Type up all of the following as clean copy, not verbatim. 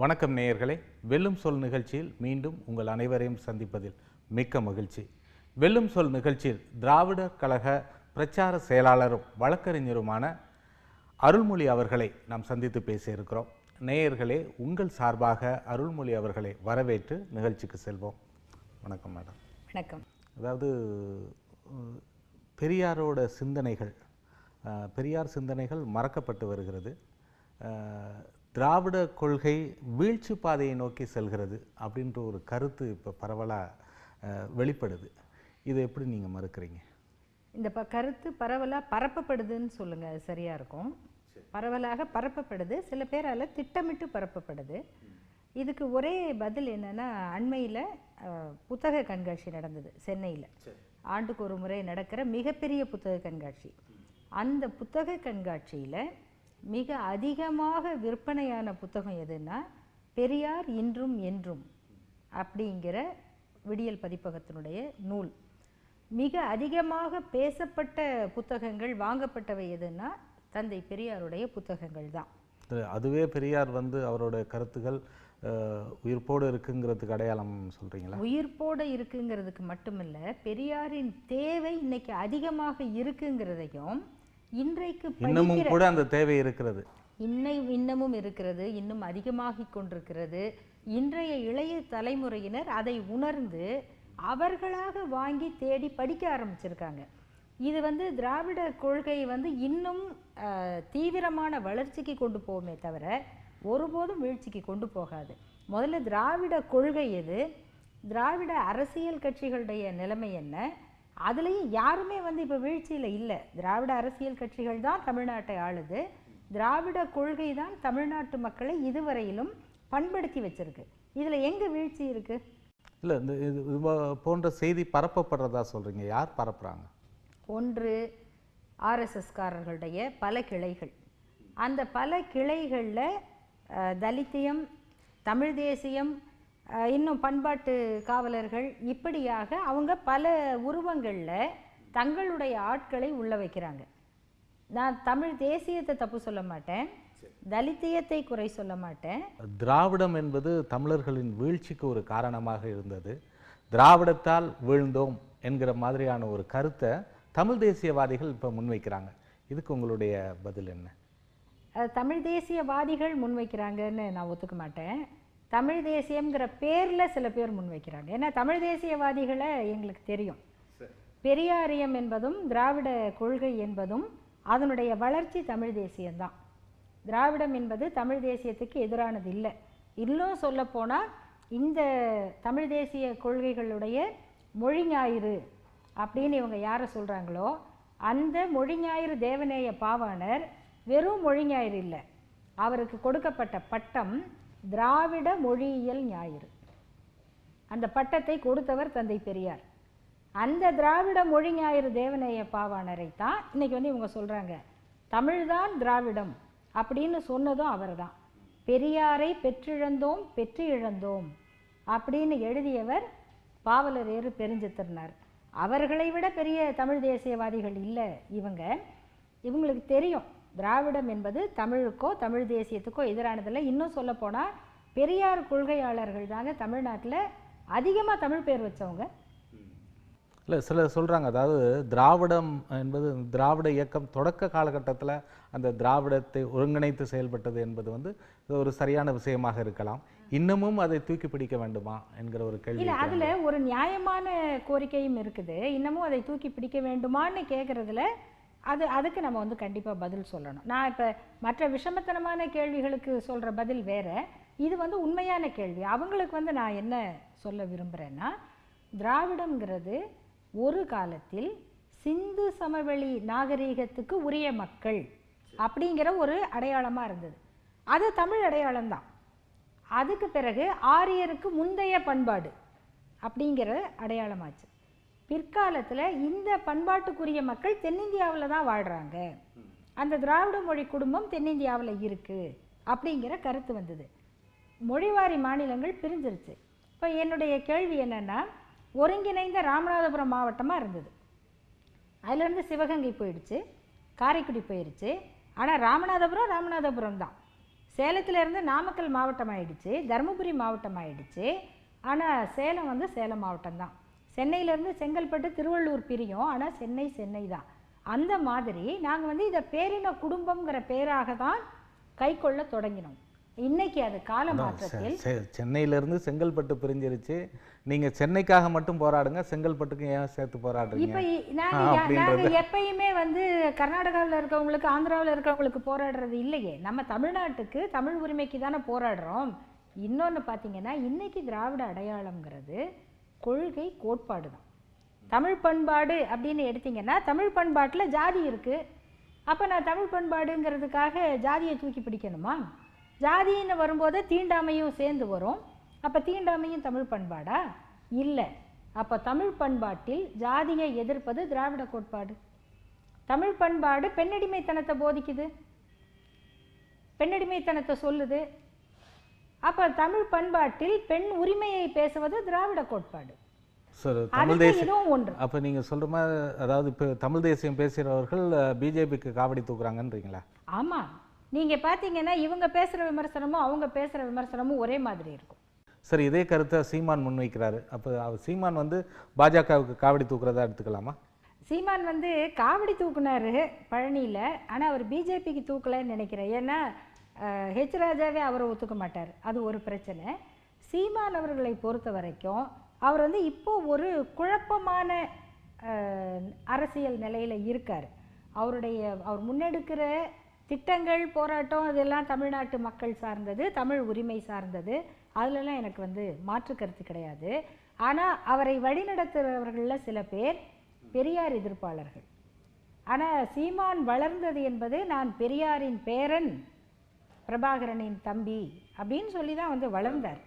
வணக்கம் நேயர்களே, வெல்லும் சொல் நிகழ்ச்சியில் மீண்டும் உங்கள் அனைவரையும் சந்திப்பதில் மிக்க மகிழ்ச்சி. வெல்லும் சொல் நிகழ்ச்சியில் திராவிட கழக பிரச்சார செயலாளரும் வழக்கறிஞருமான அருள்மொழி அவர்களை நாம் சந்தித்து பேசியிருக்கிறோம். நேயர்களே, உங்கள் சார்பாக அருள்மொழி அவர்களை வரவேற்று நிகழ்ச்சிக்கு செல்வோம். வணக்கம் மேடம். வணக்கம். அதாவது பெரியாரோட சிந்தனைகள், பெரியார் சிந்தனைகள் மறக்கப்பட்டு வருகிறது. திராவிட கொள்கை வீழ்ச்சி பாதையை நோக்கி செல்கிறது அப்படின்ற ஒரு கருத்து இப்போ பரவலாக வெளிப்படுது. இதை எப்படி நீங்கள் மறுக்கிறீங்க? இந்த கருத்து பரவலாக பரப்பப்படுதுன்னு சொல்லுங்கள், அது சரியாக இருக்கும். பரவலாக பரப்பப்படுது, சில பேரால் திட்டமிட்டு பரப்பப்படுது. இதுக்கு ஒரே பதில் என்னென்னா, அண்மையில் புத்தக கண்காட்சி நடந்தது சென்னையில். ஆண்டுக்கு ஒரு முறை நடக்கிற மிகப்பெரிய புத்தக கண்காட்சி. அந்த புத்தக கண்காட்சியில் மிக அதிகமாக விற்பனையான புத்தகம் எதுன்னா பெரியார் இன்றும் என்றும் அப்படிங்கிற விடியல் பதிப்பகத்தினுடைய நூல். மிக அதிகமாக பேசப்பட்ட புத்தகங்கள், வாங்கப்பட்டவை எதுன்னா தந்தை பெரியாருடைய புத்தகங்கள் தான். அதுவே பெரியார் அவரோட கருத்துக்கள் உயிர்ப்போடு இருக்குங்கிறதுக்கு அடையாளம் சொல்கிறீங்களா? உயிர்ப்போடு இருக்குங்கிறதுக்கு மட்டுமில்ல, பெரியாரின் தேவை இன்னைக்கு அதிகமாக இருக்குங்கிறதையும், இன்றைக்கு இன்னமும் கூட அந்த தேவை இருக்கிறது, இன்னமும் இருக்கிறது, இன்னும் அதிகமாகி கொண்டிருக்கிறது. இன்றைய இளைய தலைமுறையினர் அதை உணர்ந்து அவர்களாக வாங்கி தேடி படிக்க ஆரம்பிச்சிருக்காங்க. இது திராவிட கொள்கை இன்னும் தீவிரமான வளர்ச்சிக்கு கொண்டு போகுமே தவிர ஒருபோதும் வீழ்ச்சிக்கு கொண்டு போகாது. முதல்ல திராவிட கொள்கை எது, திராவிட அரசியல் கட்சிகளுடைய நிலைமை என்ன, அதுலேயும் யாருமே இப்போ வீழ்ச்சியில் இல்லை. திராவிட அரசியல் கட்சிகள் தான் தமிழ்நாட்டை ஆளுது. திராவிட கொள்கை தான் தமிழ்நாட்டு மக்களை இதுவரையிலும் பண்படுத்தி வச்சிருக்கு. இதில் எங்கே வீழ்ச்சி இருக்கு? இல்லை, இந்த இது போன்ற செய்தி பரப்பப்படுறதா சொல்கிறீங்க. யார் பரப்புகிறாங்க? ஒன்று, ஆர்எஸ்எஸ்காரர்களுடைய பல கிளைகள். அந்த பல கிளைகளில் தலித்தியம், தமிழ் தேசியம், இன்னும் பண்பாட்டு காவலர்கள், இப்படியாக அவங்க பல உருவங்களில் தங்களுடைய ஆட்களை உள்ள வைக்கிறாங்க. நான் தமிழ் தேசியத்தை தப்பு சொல்ல மாட்டேன், தலித்தியத்தை குறை சொல்ல மாட்டேன். திராவிடம் என்பது தமிழர்களின் வீழ்ச்சிக்கு ஒரு காரணமாக இருந்தது. திராவிடத்தால் வீழ்ந்தோம் என்கிற மாதிரியான ஒரு கருத்தை தமிழ் தேசியவாதிகள் இப்போ முன்வைக்கிறாங்க. இதுக்கு உங்களுடைய பதில் என்ன? தமிழ் தேசியவாதிகள் முன்வைக்கிறாங்கன்னு நான் ஒத்துக்க மாட்டேன். தமிழ் தேசியம்ங்கிற பேரில் சில பேர் முன்வைக்கிறாங்க. ஏன்னா தமிழ் தேசியவாதிகளை எங்களுக்கு தெரியும். பெரியாரியம் என்பதும் திராவிட கொள்கை என்பதும் அதனுடைய வளர்ச்சி தமிழ் தேசியம்தான். திராவிடம் என்பது தமிழ் தேசியத்துக்கு எதிரானது இல்லை. இன்னும் சொல்லப்போனால் இந்த தமிழ் தேசிய கொள்கைகளுடைய மொழி ஞாயிறு அப்படின்னு இவங்க யாரை சொல்கிறாங்களோ, அந்த மொழி ஞாயிறு தேவநேய பாவாணர் வெறும் மொழி ஞாயிறு இல்லை, அவருக்கு கொடுக்கப்பட்ட பட்டம் திராவிட மொழியியல் ஞாயிறு. அந்த பட்டத்தை கொடுத்தவர் தந்தை பெரியார். அந்த திராவிட மொழி ஞாயிறு தேவநேய பாவாணரை தான் இன்னைக்கு இவங்க சொல்கிறாங்க தமிழ்தான் திராவிடம் அப்படின்னு சொன்னதும் அவர் தான். பெரியாரை பெற்றிழந்தோம் பெற்று இழந்தோம் அப்படின்னு எழுதியவர் பாவலரேறு பெருஞ்சித்திரனார். அவர்களை விட பெரிய தமிழ் தேசியவாதிகள் இல்லை இவங்களுக்கு தெரியும் திராவிடம் என்பது தமிழுக்கோ தமிழ் தேசியத்துக்கோ எதிரானதில்லை. இன்னும் சொல்லப்போனால் பெரியார் கொள்கையாளர்கள் தாங்க தமிழ்நாட்டில் அதிகமாக தமிழ் பேர் வச்சவங்க. இல்லை, சிலர் சொல்கிறாங்க, அதாவது திராவிடம் என்பது, திராவிட இயக்கம் தொடக்க காலகட்டத்தில் அந்த திராவிடத்தை ஒருங்கிணைத்து செயல்பட்டது என்பது ஒரு சரியான விஷயமாக இருக்கலாம். இன்னமும் அதை தூக்கி பிடிக்க வேண்டுமா என்கிற ஒரு கேள்வி. இல்லை, அதில் ஒரு நியாயமான கோரிக்கையும் இருக்குது. இன்னமும் அதை தூக்கி பிடிக்க வேண்டுமான்னு கேட்குறதுல அதுக்கு நம்ம கண்டிப்பாக பதில் சொல்லணும். நான் இப்போ மற்ற விஷமத்தனமான கேள்விகளுக்கு சொல்கிற பதில் வேறு, இது உண்மையான கேள்வி. அவங்களுக்கு நான் என்ன சொல்ல விரும்புகிறேன்னா, திராவிடம்ங்கிறது ஒரு காலத்தில் சிந்து சமவெளி நாகரீகத்துக்கு உரிய மக்கள் அப்படிங்கிற ஒரு அடையாளமாக இருந்தது. அது தமிழ் அடையாளம்தான். அதுக்கு பிறகு ஆரியருக்கு முந்தைய பண்பாடு அப்படிங்கிற அடையாளமாச்சு. பிற்காலத்தில் இந்த பண்பாட்டுக்குரிய மக்கள் தென்னிந்தியாவில் தான் வாழ்கிறாங்க, அந்த திராவிட மொழி குடும்பம் தென்னிந்தியாவில் இருக்குது அப்படிங்கிற கருத்து வந்தது. மொழிவாரி மாநிலங்கள் பிரிஞ்சிருச்சு. இப்போ என்னுடைய கேள்வி என்னென்னா, ஒருங்கிணைந்த ராமநாதபுரம் மாவட்டமாக இருந்தது, அதிலேருந்து சிவகங்கை போயிடுச்சு, காரைக்குடி போயிடுச்சு. ஆனால் ராமநாதபுரம் தான். சேலத்திலேருந்து நாமக்கல் மாவட்டம் ஆயிடுச்சு, தருமபுரி மாவட்டம் ஆயிடுச்சு. ஆனால் சேலம் வந்து சேலம் மாவட்டம் தான். சென்னையிலேருந்து செங்கல்பட்டு திருவள்ளூர் பிரியும், ஆனால் சென்னை சென்னை தான். அந்த மாதிரி நாங்கள் வந்து இதை பேரின குடும்பம்ங்கிற பேராக தான் கை கொள்ள தொடங்கினோம். இன்னைக்கு அது கால மாற்றத்தில் சென்னையிலேருந்து செங்கல்பட்டு பிரிஞ்சிருச்சு. நீங்கள் சென்னைக்காக மட்டும் போராடுங்க, செங்கல்பட்டுக்கு ஏன் சேர்த்து போராடுறீங்க? இப்போ நாங்கள் எப்பயுமே வந்து கர்நாடகாவில் இருக்கவங்களுக்கு ஆந்திராவில் இருக்கவங்களுக்கு போராடுறது இல்லையே. நம்ம தமிழ்நாட்டுக்கு தமிழ் உரிமைக்கு தானே போராடுறோம். இன்னொன்று பார்த்தீங்கன்னா இன்னைக்கு திராவிட அடையாளம்ங்கிறது கொள்கை கோட்பாடு தான். தமிழ் பண்பாடு அப்படின்னு எடுத்தீங்கன்னா தமிழ் பண்பாட்டில் ஜாதி இருக்குது. அப்போ நான் தமிழ் பண்பாடுங்கிறதுக்காக ஜாதியை தூக்கி பிடிக்கணுமா? ஜாதின்னு வரும்போது தீண்டாமையும் சேர்ந்து வரும். அப்போ தீண்டாமையும் தமிழ் பண்பாடா? இல்லை. அப்போ தமிழ் பண்பாட்டில் ஜாதியை எதிர்ப்பது திராவிட கோட்பாடு. தமிழ் பண்பாடு பெண்ணடிமைத்தனத்தை போதிக்குது, பெண்ணடிமைத்தனத்தை சொல்லுது. அப்போ தமிழ் பண்பாட்டில் பெண் உரிமையை பேசுவது திராவிட கோட்பாடு. சார், தமிழ் தேசியம் ஒன்று. அப்போ நீங்கள் சொல்கிற மாதிரி, அதாவது இப்போ தமிழ் தேசியம் பேசுகிறவர்கள் பிஜேபிக்கு காவடி தூக்குறாங்கன்றீங்களா? ஆமாம். நீங்கள் பார்த்தீங்கன்னா இவங்க பேசுகிற விமர்சனமும் அவங்க பேசுகிற விமர்சனமும் ஒரே மாதிரி இருக்கும். சரி, இதே கருத்தை சீமான் முன்வைக்கிறாரு. அப்போ சீமான் வந்து பாஜகவுக்கு காவடி தூக்குறதா எடுத்துக்கலாமா? சீமான் வந்து காவடி தூக்குனாரு பழனியில், ஆனால் அவர் பிஜேபிக்கு தூக்கலைன்னு நினைக்கிறேன். ஏன்னா ஹெச் ராஜாவே அவரை ஒத்துக்க மாட்டார், அது ஒரு பிரச்சனை. சீமான் அவர்களை பொறுத்த வரைக்கும் அவர் வந்து இப்போ ஒரு குழப்பமான அரசியல் நிலையில் இருக்கார். அவர் முன்னெடுக்கிற திட்டங்கள், போராட்டம் இதெல்லாம் தமிழ்நாட்டு மக்கள் சார்ந்தது, தமிழ் உரிமை சார்ந்தது. அதிலெல்லாம் எனக்கு வந்து மாற்று கருத்து கிடையாது. ஆனால் அவரை வழிநடத்துகிறவர்களில் சில பேர் பெரியார் எதிர்ப்பாளர்கள். ஆனால் சீமான் வளர்ந்தது என்பது நான் பெரியாரின் பேரன், பிரபாகரனின் தம்பி அப்படின்னு சொல்லி தான் வந்து வளர்ந்தார்.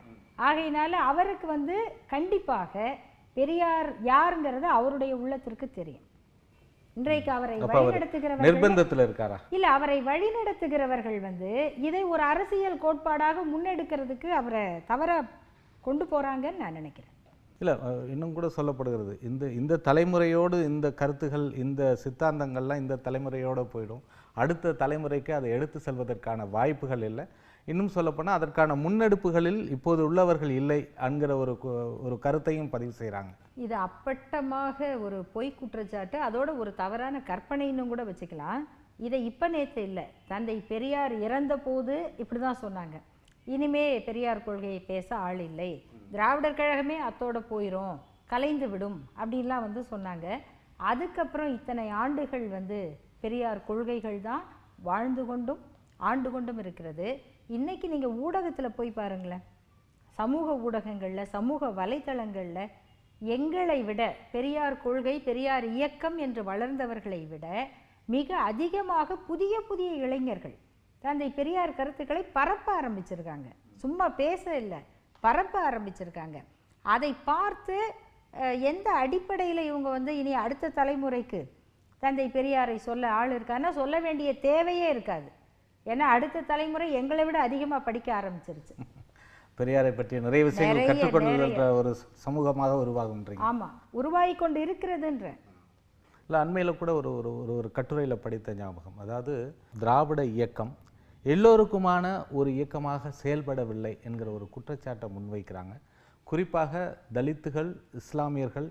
ஆகையினால அவருக்கு வந்து கண்டிப்பாக பெரியார் யாருங்கிறது அவருடைய உள்ளத்திற்கு தெரியும். இன்றைக்கு அவரை வழிநடத்துகிறவர்கள் நிர்பந்தத்தில் இருக்காரா? இல்லை, அவரை வழிநடத்துகிறவர்கள் வந்து இதை ஒரு அரசியல் கோட்பாடாக முன்னெடுக்கிறதுக்கு அவரை தவற கொண்டு போகிறாங்கன்னு நான் நினைக்கிறேன். இல்லை, இன்னும் கூட சொல்லப்படுகிறது, இந்த தலைமுறையோடு இந்த கருத்துகள், இந்த சித்தாந்தங்கள்லாம் இந்த தலைமுறையோடு போயிடும். அடுத்த தலைமுறைக்கு அதை எடுத்து செல்வதற்கான வாய்ப்புகள் இல்லை. இன்னும் சொல்லப்போனால் அதற்கான முன்னெடுப்புகளில் இப்போது உள்ளவர்கள் இல்லை என்கிற ஒரு கருத்தையும் பதிவு செய்கிறாங்க. இது அப்பட்டமாக ஒரு பொய் குற்றச்சாட்டு, அதோட ஒரு தவறான கற்பனைன்னு கூட வச்சுக்கலாம். இதை இப்போ நேற்று இல்லை, தந்தை பெரியார் இறந்த போது இப்படி தான் சொன்னாங்க. இனிமே பெரியார் கொள்கையை பேச ஆள் இல்லை, திராவிடர் கழகமே அத்தோட போயிடும், கலைந்து விடும் அப்படின்லாம் வந்து சொன்னாங்க. அதுக்கப்புறம் இத்தனை ஆண்டுகள் வந்து பெரியார் கொள்கைகள் தான் வாழ்ந்து கொண்டும் ஆண்டு கொண்டும் இருக்கிறது. இன்றைக்கி நீங்கள் ஊடகத்தில் போய் பாருங்களேன், சமூக ஊடகங்களில், சமூக வலைத்தளங்களில் எங்களை விட பெரியார் கொள்கை, பெரியார் இயக்கம் என்று வளர்ந்தவர்களை விட மிக அதிகமாக புதிய புதிய இளைஞர்கள் தந்தை பெரியார் கருத்துக்களை பரப்ப ஆரம்பிச்சிருக்காங்க. சும்மா பேச இல்லை, பரப்ப ஆரம்பிச்சிருக்காங்க. அதை பார்த்து எந்த அடிப்படையில் இவங்க வந்து இனி அடுத்த தலைமுறைக்கு தந்தை பெரியாரை சொல்ல ஆள் இருக்கான்னா சொல்ல வேண்டிய தேவையே இருக்காது. ஏன்னா அடுத்த தலைமுறை எங்களை விட அதிகமாக படிக்க ஆரம்பிச்சிருச்சு. பெரியாரை பற்றி நிறைய விஷயங்கள் கற்றுக்கொள்கிற ஒரு சமூகமாக உருவாகுன்றீங்க. ஆமாம், உருவாகி கொண்டு இருக்கிறதுன்ற. இல்லை, அண்மையில் கூட ஒரு ஒரு கட்டுரையில் படித்த ஞாபகம், அதாவது திராவிட இயக்கம் எல்லோருக்குமான ஒரு இயக்கமாக செயல்படவில்லை என்கிற ஒரு குற்றச்சாட்டை முன்வைக்கிறாங்க. குறிப்பாக தலித்துகள், இஸ்லாமியர்கள்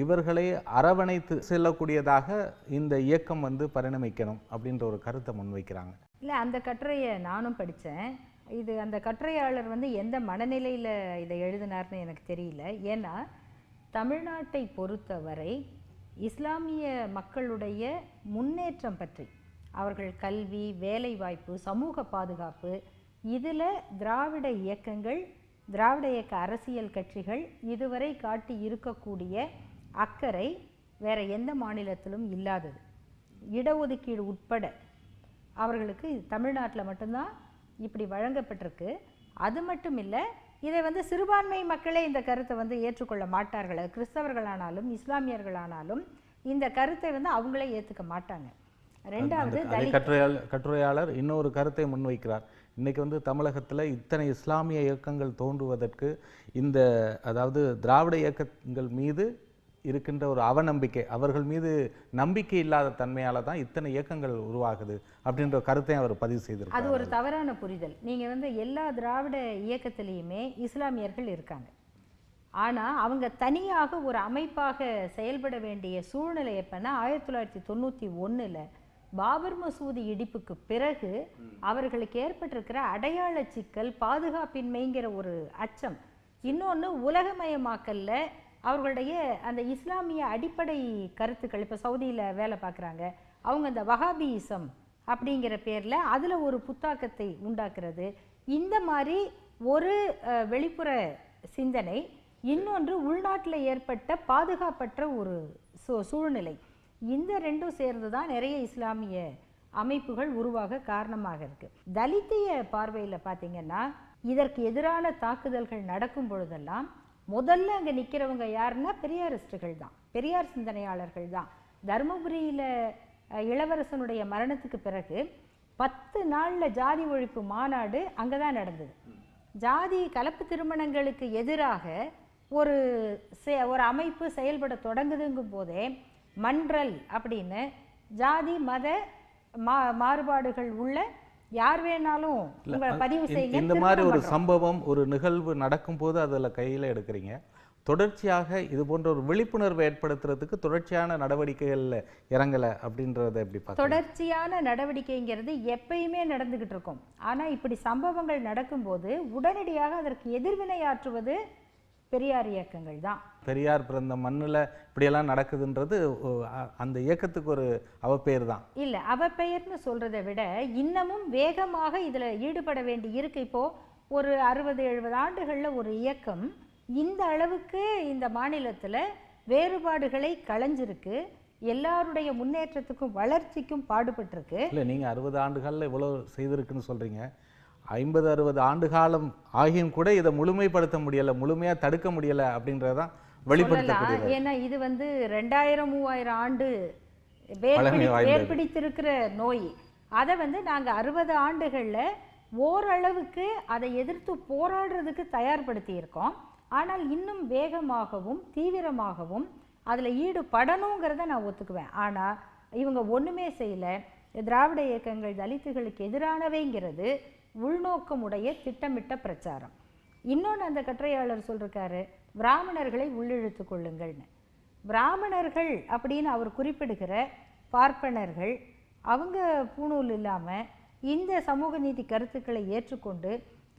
இவர்களை அரவணைத்து செல்லக்கூடியதாக இந்த இயக்கம் வந்து பரிணமிக்கணும் அப்படின்ற ஒரு கருத்தை முன்வைக்கிறாங்க. இல்லை, அந்த கட்டுரையை நானும் படித்தேன். இது அந்த கட்டுரையாளர் வந்து எந்த மனநிலையில் இதை எழுதினார்னு எனக்கு தெரியல. ஏன்னா தமிழ்நாட்டை பொறுத்தவரை இஸ்லாமிய மக்களுடைய முன்னேற்றம் பற்றி, அவர்கள் கல்வி, வேலைவாய்ப்பு, சமூக பாதுகாப்பு, இதில் திராவிட இயக்கங்கள், திராவிட இயக்க அரசியல் கட்சிகள் இதுவரை காட்டி இருக்கக்கூடிய அக்கறை வேறு எந்த மாநிலத்திலும் இல்லாதது. இடஒதுக்கீடு உட்பட அவர்களுக்கு தமிழ்நாட்டில் மட்டும்தான் இப்படி வழங்கப்பட்டிருக்கு. அது மட்டும் இல்லை, இதை வந்து சிறுபான்மை மக்களே இந்த கருத்தை வந்து ஏற்றுக்கொள்ள மாட்டார்கள். கிறிஸ்தவர்களானாலும் இஸ்லாமியர்களானாலும் இந்த கருத்தை வந்து அவங்களே ஏற்றுக்க மாட்டாங்க. ரெண்டாவது, கட்டுரையாளர் இன்னொரு கருத்தை முன்வைக்கிறார். இன்றைக்கி வந்து தமிழகத்தில் இத்தனை இஸ்லாமிய இயக்கங்கள் தோன்றுவதற்கு அதாவது திராவிட இயக்கங்கள் மீது இருக்கின்ற ஒரு அவநம்பிக்கை, அவர்கள் மீது நம்பிக்கை இல்லாத தன்மையால தான் இத்தனை இயக்கங்கள் உருவாகுது அப்படின்ற கருத்தை அவர் பதிவு செய்திருக்கார். அது ஒரு தவறான புரிதல். நீங்க வந்து எல்லா திராவிட இயக்கத்திலையுமே இஸ்லாமியர்கள் இருக்காங்க. ஆனா அவங்க தனியாக ஒரு அமைப்பாக செயல்பட வேண்டிய சூழ்நிலை எப்பன்னா 1991 பாபர் மசூதி இடிப்புக்கு பிறகு அவர்களுக்கு ஏற்பட்டிருக்கிற அடையாள சிக்கல், பாதுகாப்பின்மைங்கிற ஒரு அச்சம், இன்னொன்று உலகமயமாக்கல்ல அவர்களுடைய அந்த இஸ்லாமிய அடிப்படை கருத்துக்கள். இப்போ சவுதியில் வேலை பார்க்குறாங்க, அவங்க அந்த வஹாபியிசம் அப்படிங்கிற பேரில் அதில் ஒரு புத்தாக்கத்தை உண்டாக்குறது, இந்த மாதிரி ஒரு வெளிப்புற சிந்தனை, இன்னொன்று உள்நாட்டில் ஏற்பட்ட பாதுகாப்பற்ற ஒரு சூழ்நிலை, இந்த ரெண்டும் சேர்ந்து தான் நிறைய இஸ்லாமிய அமைப்புகள் உருவாக காரணமாக இருக்கு. தலித்திய பார்வையில் பார்த்தீங்கன்னா இதற்கு எதிரான தாக்குதல்கள் நடக்கும் பொழுதெல்லாம் முதல்ல அங்கே நிற்கிறவங்க யாருன்னா பெரியாரிஸ்டுகள் தான், பெரியார் சிந்தனையாளர்கள் தான். தருமபுரியில் இளவரசனுடைய மரணத்துக்கு பிறகு 10 நாளில் ஜாதி ஒழிப்பு மாநாடு அங்கே தான் நடந்தது. ஜாதி கலப்பு திருமணங்களுக்கு எதிராக ஒரு அமைப்பு செயல்பட தொடங்குதுங்கும் போதே மன்றல் அப்படின்னு ஜாதி மத மாறுபாடுகள் உள்ள யார் வேணாலும் பதிவு செய்யுங்க. இந்த மாதிரி ஒரு சம்பவம், ஒரு நிகழ்வு நடக்கும் போது அதில் கையில் எடுக்கிறீங்க. தொடர்ச்சியாக இது போன்ற ஒரு விழிப்புணர்வை ஏற்படுத்துறதுக்கு தொடர்ச்சியான நடவடிக்கைகளில் இறங்கலை அப்படின்றத எப்படி பார்க்க? தொடர்ச்சியான நடவடிக்கைங்கிறது எப்பயுமே நடந்துகிட்டு இருக்கும். ஆனால் இப்படி சம்பவங்கள் நடக்கும்போது உடனடியாக அதற்கு எதிர்வினையாற்றுவது பெரியார் இயக்கங்கள் தான். பெரியார் பிறந்த மண்ணில் இப்படியெல்லாம் நடக்குதுன்றது அந்த இயக்கத்துக்கு ஒரு அவப்பெயர் தான். இல்லை, அவப்பெயர்னு சொல்கிறத விட இன்னமும் வேகமாக இதில் ஈடுபட வேண்டி இருக்கு. இப்போது ஒரு 60-70 ஆண்டுகளில் ஒரு இயக்கம் இந்த அளவுக்கு இந்த மாநிலத்தில் வேறுபாடுகளை களைஞ்சிருக்கு, எல்லாருடைய முன்னேற்றத்துக்கும் வளர்ச்சிக்கும் பாடுபட்டிருக்கு. இல்லை, நீங்கள் 60 ஆண்டுகளில் இவ்வளோ செய்திருக்குன்னு சொல்கிறீங்க. 50-60 ஆண்டு காலம் ஆகியும் கூட இதை முழுமைப்படுத்த முடியலை, முழுமையாக தடுக்க முடியலை அப்படின்றதான் வெளிப்படுத்தக்கூடியது. ஏன்னா இது வந்து 2000-3000 ஆண்டு வேர்பிடித்திருக்கிற நோய். அதை வந்து நாங்கள் 60 ஆண்டுகளில் ஓரளவுக்கு அதை எதிர்த்து போராடுறதுக்கு தயார்படுத்தி இருக்கோம். ஆனால் இன்னும் வேகமாகவும் தீவிரமாகவும் அதில் ஈடுபடணுங்கிறத நான் ஒத்துக்குவேன். ஆனால் இவங்க ஒன்றுமே செய்யலை. திராவிட இயக்கங்கள் தலித்துகளுக்கு எதிரானவைங்கிறது உள்நோக்கமுடைய திட்டமிட்ட பிரச்சாரம். இன்னொன்று அந்த கட்டுரையாளர் சொல்லிருக்காரு, பிராமணர்களை உள்ளிழுத்து கொள்ளுங்கள்னு. பிராமணர்கள் அப்படின்னு அவர் குறிப்பிடுகிற பார்ப்பனர்கள் அவங்க பூணூல் இல்லாமல் இந்த சமூக நீதி கருத்துக்களை ஏற்றுக்கொண்டு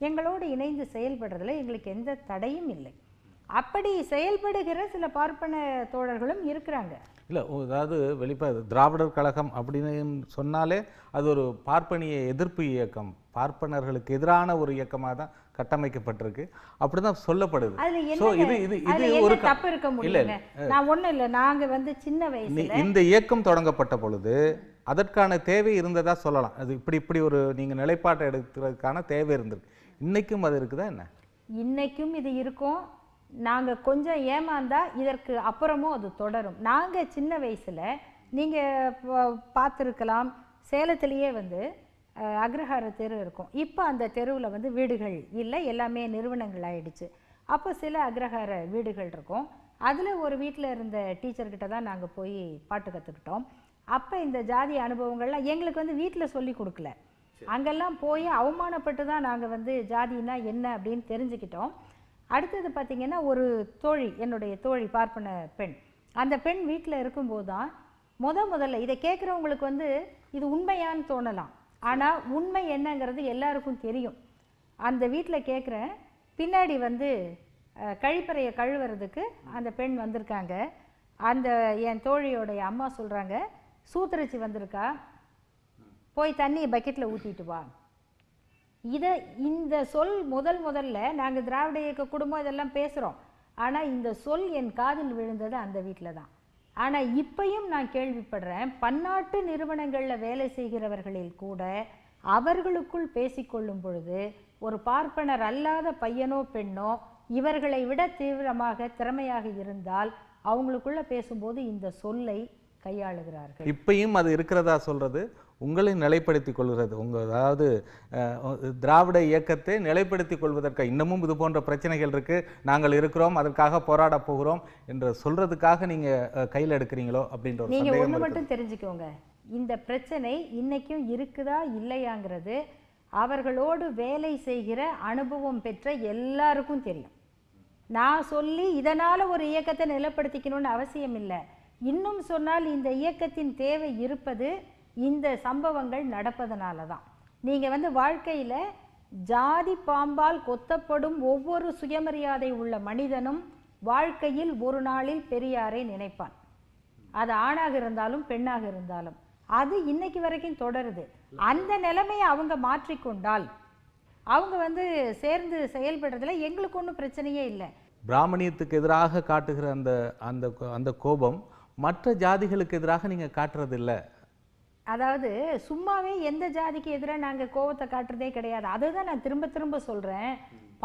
எங்களோடு இணைந்து செயல்படுறதுல எங்களுக்கு எந்த தடையும் இல்லை. அப்படி செயல்படுகிற சில பார்ப்பன தோழர்களும் இருக்கிறாங்க. இல்லை, அதாவது வெளிப்பாடு திராவிடர் கழகம் அப்படின்னு சொன்னாலே அது ஒரு பார்ப்பனிய எதிர்ப்பு இயக்கம், பார்ப்பனர்களுக்கு எதிரான ஒரு இயக்கமாக தான் கட்டமைக்கப்பட்டிருக்கு, அப்படிதான் சொல்லப்படுது. ஒரு தப்பு இருக்க முடியல. நான் ஒன்றும் இல்லை, நாங்கள் வந்து சின்ன வயசுல இந்த இயக்கம் தொடங்கப்பட்ட பொழுது அதற்கான தேவை இருந்ததா சொல்லலாம். அது இப்படி ஒரு நீங்கள் நிலைப்பாட்டை எடுக்கிறதுக்கான தேவை இருந்திருக்கு. இன்னைக்கும் அது இருக்குதா என்ன? இன்னைக்கும் இது இருக்கும். நாங்கள் கொஞ்சம் ஏமாந்தா இதற்கு அப்புறமும் அது தொடரும். நாங்கள் சின்ன வயசில் நீங்கள் பார்த்துருக்கலாம், சேலத்திலேயே வந்து அக்ரஹார தெரு இருக்கும். இப்போ அந்த தெருவில் வந்து வீடுகள் இல்லை, எல்லாமே நிறுவனங்கள் ஆயிடுச்சு. அப்போ சில அக்ரஹார வீடுகள் இருக்கும். அதில் ஒரு வீட்டில் இருந்த டீச்சர்கிட்ட தான் நாங்கள் போய் பாட்டு கற்றுக்கிட்டோம். அப்போ இந்த ஜாதி அனுபவங்கள்லாம் எங்களுக்கு வந்து வீட்டில் சொல்லி கொடுக்கல. அங்கெல்லாம் போய் அவமானப்பட்டு தான் நாங்கள் வந்து ஜாதினா என்ன அப்படின்னு தெரிஞ்சுக்கிட்டோம். அடுத்தது பார்த்திங்கன்னா, ஒரு தோழி, என்னுடைய தோழி பார்ப்பன பெண், அந்த பெண் வீட்டில் இருக்கும்போது தான் முதல்ல இதை கேட்குறவங்களுக்கு வந்து இது உண்மையான்னு தோணலாம். ஆனால் உண்மை என்னங்கிறது எல்லாருக்கும் தெரியும். அந்த வீட்டில் கேட்குறேன், பின்னாடி வந்து கழிப்பறையை கழுவுறதுக்கு அந்த பெண் வந்திருக்காங்க. அந்த என் தோழியோடைய அம்மா சொல்கிறாங்க, சூத்திரச்சி வந்திருக்கா, போய் தண்ணியை பக்கெட்டில் ஊற்றிட்டு வா. இந்த சொல் முதல்ல நாங்கள் திராவிட இயக்க குடும்பம் இதெல்லாம் பேசுகிறோம். ஆனால் இந்த சொல் என் காதில் விழுந்தது அந்த வீட்டில் தான். ஆனால் இப்பையும் நான் கேள்விப்படுறேன், பன்னாட்டு நிறுவனங்களில் வேலை செய்கிறவர்களில் கூட அவர்களுக்குள் பேசிக்கொள்ளும் பொழுது ஒரு பார்ப்பனர் அல்லாத பையனோ பெண்ணோ இவர்களை விட தீவிரமாக திறமையாக இருந்தால் அவங்களுக்குள்ள பேசும்போது இந்த சொல்லை கையாளுகிறார்கள். இப்பயும் அது இருக்கிறதா சொல்றது உங்களை நிலைப்படுத்திக் கொள்கிறது. அதாவது திராவிட இயக்கத்தை நிலைப்படுத்திக் கொள்வதற்கு இன்னமும் இது போன்ற பிரச்சனைகள் இருக்கு, நாங்கள் இருக்கிறோம், அதற்காக போராட போகிறோம் என்று சொல்றதுக்காக நீங்க கையில் எடுக்கிறீங்களோ அப்படின்ற ஒரு நீங்க சந்தேகம் ஒண்ணு இருக்கு. மட்டும் தெரிஞ்சுக்கோங்க, இந்த பிரச்சனை இன்னைக்கும் இருக்குதா இல்லையாங்கிறது அவர்களோடு வேலை செய்கிற அனுபவம் பெற்ற எல்லாருக்கும் தெரியும். நான் சொல்லி இதனால ஒரு இயக்கத்தை நிலைப்படுத்திக்கணும்னு அவசியம் இல்லை. இன்னும் சொன்னால் இந்த இயக்கத்தின் தேவை இருப்பது இந்த சம்பவங்கள் நடப்பதனால தான். நீங்கள் வாழ்க்கையில் ஜாதி பாம்பால் கொத்தப்படும் ஒவ்வொரு சுயமரியாதை உள்ள மனிதனும் வாழ்க்கையில் ஒரு நாளில் பெரியாரை நினைப்பான். அது ஆணாக இருந்தாலும் பெண்ணாக இருந்தாலும் அது இன்னைக்கு வரைக்கும் தொடருது. அந்த நிலைமையை அவங்க மாற்றிக்கொண்டால் அவங்க சேர்ந்து செயல்படுறதுல எங்களுக்கு ஒன்றும் பிரச்சனையே இல்லை. பிராமணியத்துக்கு எதிராக காட்டுகிற அந்த அந்த அந்த கோபம் மற்ற ஜாதிகளுக்கு எதிராக நீங்க காட்டுறது இல்லை. அதாவது சும்மாவே எந்த ஜாதிக்கு எதிராக நாங்கள் கோபத்தை காட்டுறதே கிடையாது. அதுதான் நான் திரும்ப திரும்ப சொல்கிறேன்.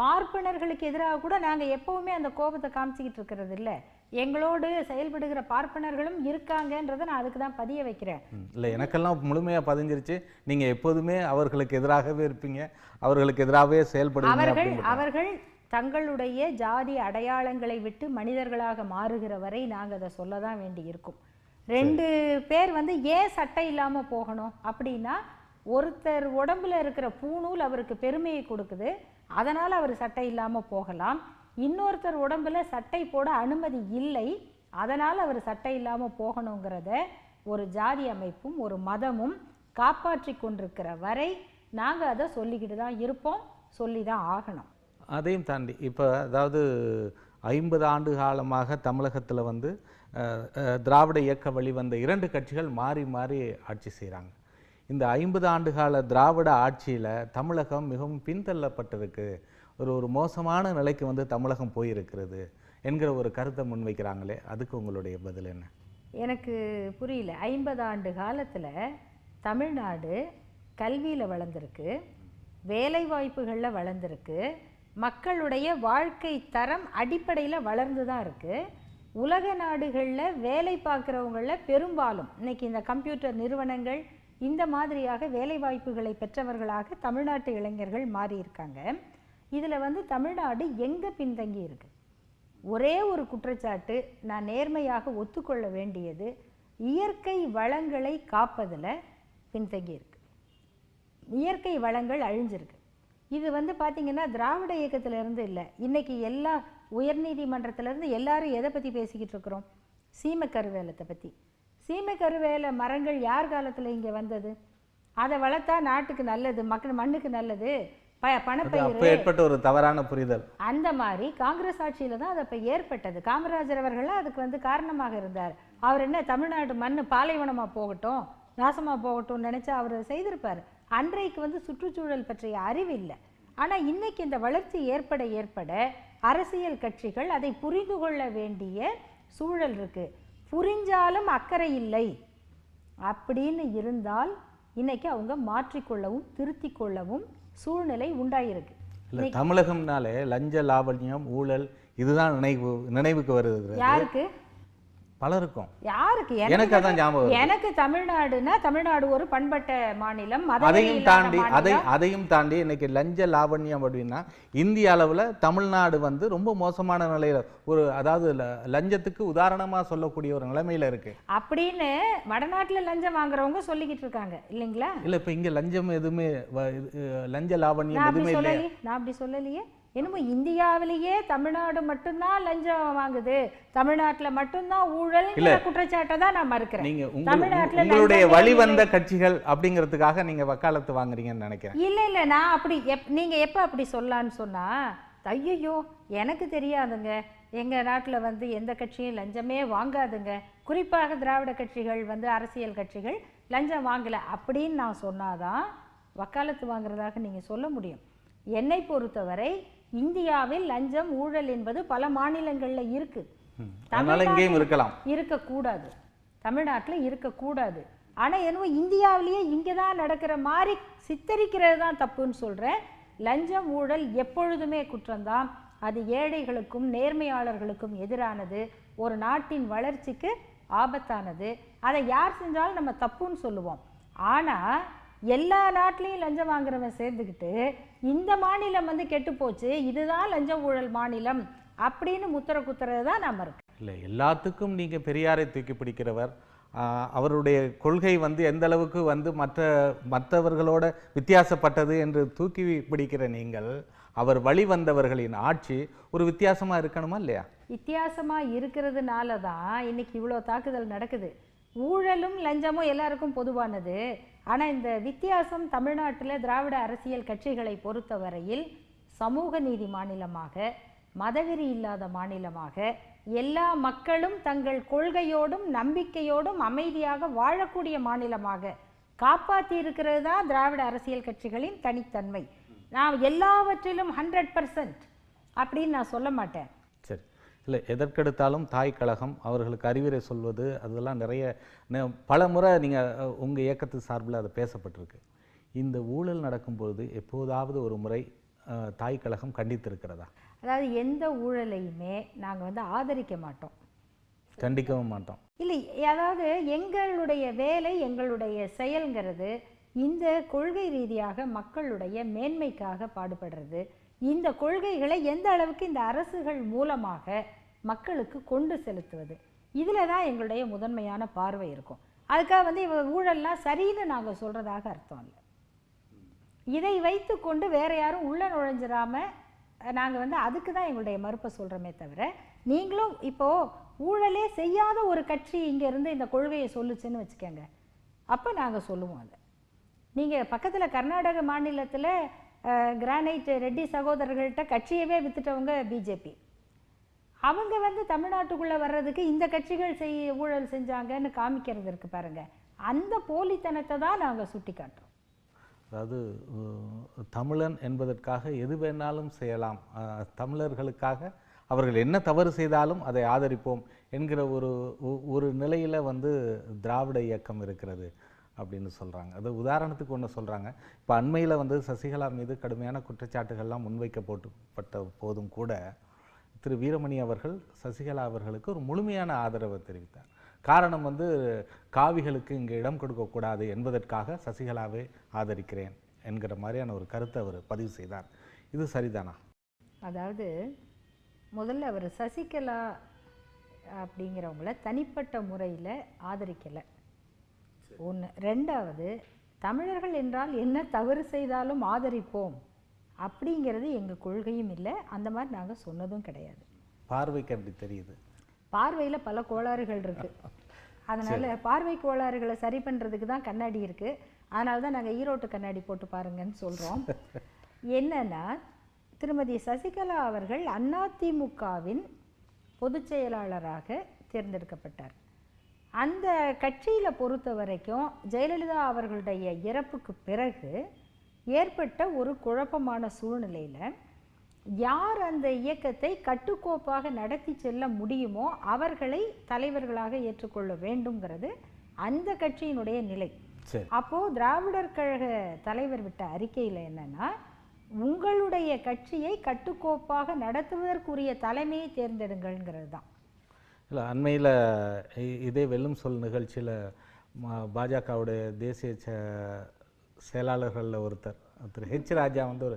பார்ப்பனர்களுக்கு எதிராக கூட நாங்கள் எப்போவுமே அந்த கோபத்தை காமிச்சிக்கிட்டு இருக்கிறது இல்லை. எங்களோடு செயல்படுகிற பார்ப்பனர்களும் இருக்காங்கன்றதை நான் அதுக்கு தான் பதிய வைக்கிறேன். இல்லை, எனக்கெல்லாம் முழுமையாக பதிஞ்சிருச்சு. நீங்கள் எப்போதுமே அவர்களுக்கு எதிராகவே இருப்பீங்க, அவர்களுக்கு எதிராகவே செயல்படுவீங்க. அவர்கள் தங்களுடைய ஜாதி அடையாளங்களை விட்டு மனிதர்களாக மாறுகிற வரை நாங்கள் அதை சொல்ல தான் வேண்டி இருக்கும். 2 பேர் ஏன் சட்டை இல்லாமல் போகணும் அப்படின்னா, ஒருத்தர் உடம்புல இருக்கிற பூணூல் அவருக்கு பெருமையை கொடுக்குது, அதனால் அவர் சட்டை இல்லாமல் போகலாம். இன்னொருத்தர் உடம்புல சட்டை போட அனுமதி இல்லை, அதனால் அவர் சட்டை இல்லாமல் போகணுங்கிறத ஒரு ஜாதி அமைப்பும் ஒரு மதமும் காப்பாற்றி கொண்டிருக்கிற வரை நாங்கள் அதை சொல்லிக்கிட்டு தான் இருப்போம், சொல்லி தான் ஆகணும். அதையும் தாண்டி இப்போ அதாவது 50 ஆண்டு காலமாக தமிழகத்தில் திராவிட இயக்க வழிவந்த 2 கட்சிகள் மாறி மாறி ஆட்சி செய்கிறாங்க. இந்த 50 ஆண்டு கால திராவிட ஆட்சியில் தமிழகம் மிகவும் பின்தள்ளப்பட்டிருக்கு, ஒரு மோசமான நிலைக்கு தமிழகம் போயிருக்கிறது என்கிற ஒரு கருத்தை முன்வைக்கிறாங்களே, அதுக்கு உங்களுடைய பதில் என்ன? எனக்கு புரியல. 50 ஆண்டு காலத்தில் தமிழ்நாடு கல்வியில் வளர்ந்துருக்கு, வேலை வாய்ப்புகளில் வளர்ந்துருக்கு, மக்களுடைய வாழ்க்கை தரம் அடிப்படையில் வளர்ந்து தான் இருக்குது. உலக நாடுகளில் வேலை பார்க்குறவங்களில் பெரும்பாலும் இன்னைக்கு இந்த கம்ப்யூட்டர் நிறுவனங்கள் இந்த மாதிரியாக வேலை வாய்ப்புகளை பெற்றவர்களாக தமிழ்நாட்டு இளைஞர்கள் மாறி இருக்காங்க. இதில் தமிழ்நாடு எங்கே பின்தங்கி இருக்கு? ஒரே ஒரு குற்றச்சாட்டு நான் நேர்மையாக ஒத்துக்கொள்ள வேண்டியது, இயற்கை வளங்களை காப்பதில் பின்தங்கி இருக்கு. இயற்கை வளங்கள் அழிஞ்சிருக்கு. இது பார்த்தீங்கன்னா திராவிட இயக்கத்திலிருந்து இல்லை, இன்னைக்கு எல்லா உயர்நீதிமன்றத்திலேருந்து எல்லாரும் எதை பற்றி பேசிக்கிட்டு இருக்கிறோம்? சீமை கருவேலத்தை பற்றி. சீமை கருவேல மரங்கள் யார் காலத்தில் இங்கே வந்தது? அதை வளர்த்தா நாட்டுக்கு நல்லது, மண்ணுக்கு நல்லது, பணப்பயிர் ஏற்பட்ட ஒரு தவறான புரிதல். அந்த மாதிரி காங்கிரஸ் ஆட்சியில் தான் அது அப்போ ஏற்பட்டது. காமராஜர் அவர்கள் அதுக்கு காரணமாக இருந்தார். அவர் என்ன தமிழ்நாடு மண் பாலைவனமாக போகட்டும், நாசமாக போகட்டும் நினச்சா அவர் செய்திருப்பார். அன்றைக்கு சுற்றுச்சூழல் பற்றிய அறிவு இல்லை. ஆனால் இன்னைக்கு இந்த வளர்ச்சி ஏற்பட ஏற்பட அரசியல் கட்சிகள் அதை புரிந்து கொள்ள வேண்டிய சூழல் இருக்கு. புரிஞ்சாலும் அக்கறை இல்லை அப்படின்னு இருந்தால் இன்னைக்கு அவங்க மாற்றிக்கொள்ளவும் திருத்திக் கொள்ளவும் சூழ்நிலை உண்டாயிருக்கு. தமிழகம்னாலே லஞ்ச லாவண்யம் ஊழல் இதுதான் நினைவுக்கு வருது. யாருக்கு? பலருக்கும். யாருக்கு? எனக்கு அதான் ஞாபகம். எனக்கு தமிழ்நாடுனா தமிழ்நாடு ஒரு பண்பட்ட மாநிலம். அதையும் தாண்டி இன்னைக்கு லஞ்ச லாவண்யம் அப்படின்னா இந்திய அளவுல தமிழ்நாடு ரொம்ப மோசமான நிலையில அதாவது லஞ்சத்துக்கு உதாரணமா சொல்லக்கூடிய ஒரு நிலைமையில இருக்கு அப்படின்னு வடநாட்டுல லஞ்சம் வாங்குறவங்க சொல்லிக்கிட்டு இருக்காங்க இல்லைங்களா? இல்ல இப்ப இங்க லஞ்சம் எதுவுமே லஞ்ச லாவண்யம் எதுவுமே இல்லை. நான் அப்படி சொல்லலையே. என்னமோ இந்தியாவிலேயே தமிழ்நாடு மட்டும்தான் லஞ்சம் வாங்குது, தமிழ்நாட்டில் மட்டும்தான் ஊழல் குற்றச்சாட்டை தான் நான் மறுக்கிறேன். நீங்க உங்களுடைய வழிவந்த கட்சிகள் அப்படிங்கிறதுக்காக நீங்க வக்காலத்து வாங்குறீங்கன்னு நினைக்கிறேன். இல்ல நான் அப்படி நீங்க எப்ப அப்படி சொல்லலான்னு சொன்னா, ஐயோ எனக்கு தெரியாதுங்க, எங்க நாட்டில் எந்த கட்சியும் லஞ்சமே வாங்காதுங்க, குறிப்பாக திராவிட கட்சிகள் அரசியல் கட்சிகள் லஞ்சம் வாங்கல அப்படின்னு நான் சொன்னாதான் வக்காலத்து வாங்குறதாக நீங்க சொல்ல முடியும். என்னை பொறுத்தவரை இந்தியாவில் லஞ்சம் ஊழல் என்பது பல மாநிலங்கள்ல இருக்கு, இருக்கக்கூடாது, தமிழ்நாட்டில் இருக்கக்கூடாது. ஆனா என்னவோ இந்தியாவிலேயே இங்கதான் நடக்கிற மாதிரி சித்தரிக்கிறது தான் தப்புன்னு சொல்றேன். லஞ்சம் ஊழல் எப்பொழுதுமே குற்றம்தான். அது ஏழைகளுக்கும் நேர்மையாளர்களுக்கும் எதிரானது, ஒரு நாட்டின் வளர்ச்சிக்கு ஆபத்தானது. அதை யார் செஞ்சாலும் நம்ம தப்புன்னு சொல்லுவோம். ஆனால் எல்லா நாட்டிலையும் லஞ்சம் வாங்குறவன் சேர்ந்துக்கிட்டு இந்த மாநிலம் வந்து கெட்டு போச்சு, இதுதான் லஞ்ச ஊழல் மாநிலம் அப்படின்னு முத்திர குத்துறது தான் நம்ம இருக்கு. இல்லை, எல்லாத்துக்கும் நீங்கள் பெரியாரை தூக்கி பிடிக்கிறவர். அவருடைய கொள்கை வந்து எந்த அளவுக்கு வந்து மற்றவர்களோட வித்தியாசப்பட்டது என்று தூக்கி பிடிக்கிற நீங்கள், அவர் வழி வந்தவர்களின் ஆட்சி ஒரு வித்தியாசமாக இருக்கணுமா இல்லையா? வித்தியாசமாக இருக்கிறதுனால தான் இன்னைக்கு இவ்வளோ தாக்குதல் நடக்குது. ஊழலும் லஞ்சமும் எல்லாருக்கும் பொதுவானது. ஆனால் இந்த வித்தியாசம் தமிழ்நாட்டில் திராவிட அரசியல் கட்சிகளை பொறுத்தவரையில் சமூக நீதி மாநிலமாக, மதவெறி இல்லாத மாநிலமாக, எல்லா மக்களும் தங்கள் கொள்கையோடும் நம்பிக்கையோடும் அமைதியாக வாழக்கூடிய மாநிலமாக காப்பாற்றி இருக்கிறது தான் திராவிட அரசியல் கட்சிகளின் தனித்தன்மை. நான் எல்லாவற்றிலும் 100% அப்படின்னு நான் சொல்ல மாட்டேன். சரி, இல்லை, எதற்கெடுத்தாலும் தாய் கழகம் அவர்களுக்கு அறிவுரை சொல்வது அதெல்லாம் நிறைய பல முறை நீங்கள் உங்கள் இயக்கத்து சார்பில் அது பேசப்பட்டிருக்கு. இந்த ஊழல் நடக்கும்பொழுது எப்போதாவது ஒரு முறை தாய் கழகம் கண்டித்திருக்கிறதா? அதாவது எந்த ஊழலையுமே நாங்கள் வந்து ஆதரிக்க மாட்டோம், கண்டிக்கவும் மாட்டோம். இல்லை, அதாவது எங்களுடைய வேலை, எங்களுடைய செயல்ங்கிறது இந்த கொள்கை ரீதியாக மக்களுடைய மேன்மைக்காக பாடுபடுறது. இந்த கொள்கைகளை எந்த அளவுக்கு இந்த அரசுகள் மூலமாக மக்களுக்கு கொண்டு செலுத்துவது, இதில் தான் எங்களுடைய முதன்மையான பார்வை இருக்கும். அதுக்காக வந்து ஊழல்லாம் சரின்னு நாங்கள் சொல்கிறதாக அர்த்தம் இல்லை. இதை வைத்து கொண்டு வேற யாரும் உள்ள நுழைஞ்சிடாம நாங்கள் வந்து அதுக்கு தான் எங்களுடைய மறுப்பை சொல்கிறோமே தவிர, நீங்களும் இப்போது ஊழலே செய்யாத ஒரு கட்சி இங்கேருந்து இந்த கொள்கையை சொல்லுச்சுன்னு வச்சுக்கோங்க, அப்போ நாங்கள் சொல்லுவோம். அதை நீங்கள் பக்கத்தில் கர்நாடக மாநிலத்தில் கிரானைட் ரெட்டி சகோதரர்கள்ட்ட கட்சியவே வித்துட்டவங்க பிஜேபி. அவங்க வந்து தமிழ்நாட்டுக்குள்ளே வர்றதுக்கு இந்த கட்சிகள் ஊழல் செஞ்சாங்கன்னு காமிக்கிறது இருக்கு பாருங்க, அந்த போலித்தனத்தை தான் நாங்கள் சுட்டி காட்டுறோம். அதாவது தமிழன் என்பதற்காக எது வேணாலும் செய்யலாம், தமிழர்களுக்காக அவர்கள் என்ன தவறு செய்தாலும் அதை ஆதரிப்போம் என்கிற ஒரு நிலையில் வந்து திராவிட இயக்கம் இருக்கிறது அப்படின்னு சொல்கிறாங்க. அது உதாரணத்துக்கு ஒன்று சொல்கிறாங்க. இப்போ அண்மையில் வந்து சசிகலா மீது கடுமையான குற்றச்சாட்டுகள்லாம் முன்வைக்கப்பட்ட போதும் கூட திரு வீரமணி அவர்கள் சசிகலா அவர்களுக்கு ஒரு முழுமையான ஆதரவை தெரிவித்தார். காரணம் வந்து காவிகளுக்கு இங்கே இடம் கொடுக்கக்கூடாது என்பதற்காக சசிகலாவை ஆதரிக்கிறேன் என்கிற மாதிரியான ஒரு கருத்தை அவர் பதிவு செய்தார். இது சரிதானா? அதாவது முதல்ல அவர் சசிகலா அப்படிங்கிறவங்கள தனிப்பட்ட முறையில் ஆதரிக்கலை, ஒன்று. ரெண்டாவது, தமிழர்கள் என்றால் என்ன தவறு செய்தாலும் ஆதரிப்போம் அப்படிங்கிறது எங்கள் கொள்கையும் இல்லை, அந்த மாதிரி நாங்கள் சொன்னதும் கிடையாது. பார்வைக்கு அப்படி தெரியுது. பார்வையில் பல கோளாறுகள் இருக்குது, அதனால் பார்வை கோளாறுகளை சரி பண்ணுறதுக்கு தான் கண்ணாடி இருக்குது. அதனால தான் நாங்கள் ஈரோட்டு கண்ணாடி போட்டு பாருங்கன்னு சொல்கிறோம். என்னன்னா, திருமதி சசிகலா அவர்கள் அதிமுகவின் பொதுச் செயலாளராக தேர்ந்தெடுக்கப்பட்டார். அந்த கட்சியில் பொறுத்த வரைக்கும் ஜெயலலிதா அவர்களுடைய இறப்புக்கு பிறகு ஏற்பட்ட ஒரு குழப்பமான சூழ்நிலையில் யார் அந்த இயக்கத்தை கட்டுக்கோப்பாக நடத்தி செல்ல முடியுமோ அவர்களை தலைவர்களாக ஏற்றுக்கொள்ள வேண்டும்ங்கிறது அந்த கட்சியினுடைய நிலை. அப்போது திராவிடர் கழக தலைவர் விட்ட அறிக்கையில் என்னன்னா, உங்களுடைய கட்சியை கட்டுக்கோப்பாக நடத்துவதற்குரிய தலைமையை தேர்ந்தெடுங்கள்ங்கிறது தான். இல்லை, அண்மையில் இதே வெல்லும் சொல் நிகழ்ச்சியில் பாஜகவுடைய தேசிய செயலாளர்களில் ஒருத்தர் திரு ஹெச் ராஜா வந்து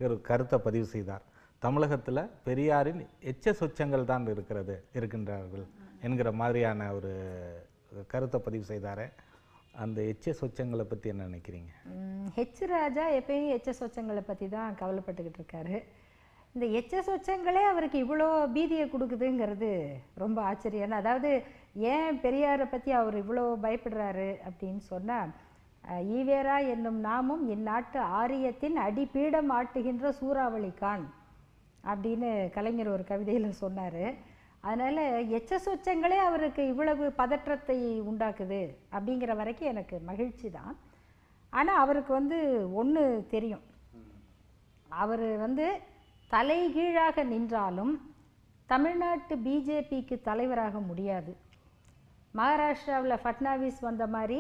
ஒரு கருத்தை பதிவு செய்தார். தமிழகத்தில் பெரியாரின் எச்ச சொச்சங்கள் தான் இருக்கின்றார்கள் என்கிற மாதிரியான ஒரு கருத்தை பதிவு செய்தார். அந்த எச்ச சொச்சங்களை பற்றி என்ன நினைக்கிறீங்க? ஹெச் ராஜா எப்பயும் எச்ச சொச்சங்களை பற்றி தான் கவலைப்பட்டுக்கிட்டு இருக்காரு. இந்த எச்ச சொச்சங்களே அவருக்கு இவ்வளோ பீதியை கொடுக்குதுங்கிறது ரொம்ப ஆச்சரியம். அதாவது ஏன் பெரியாரை பற்றி அவர் இவ்வளோ பயப்படுறாரு அப்படின்னு சொன்னால், ஈவேரா என்னும் நாமும் இந்நாட்டு ஆரியத்தின் அடிப்பீடம் ஆட்டுகின்ற சூறாவளிக்கான் அப்படின்னு கலைஞர் ஒரு கவிதையில் சொன்னார். அதனால் எச்ச சொச்சங்களே அவருக்கு இவ்வளவு பதற்றத்தை உண்டாக்குது அப்படிங்கிற வரைக்கும் எனக்கு மகிழ்ச்சி தான். ஆனால் அவருக்கு வந்து ஒன்று தெரியும், அவர் வந்து தலைகீழாக நின்றாலும் தமிழ்நாட்டு பிஜேபிக்கு தலைவராக முடியாது. மகாராஷ்டிராவில் ஃபட்னாவிஸ் வந்த மாதிரி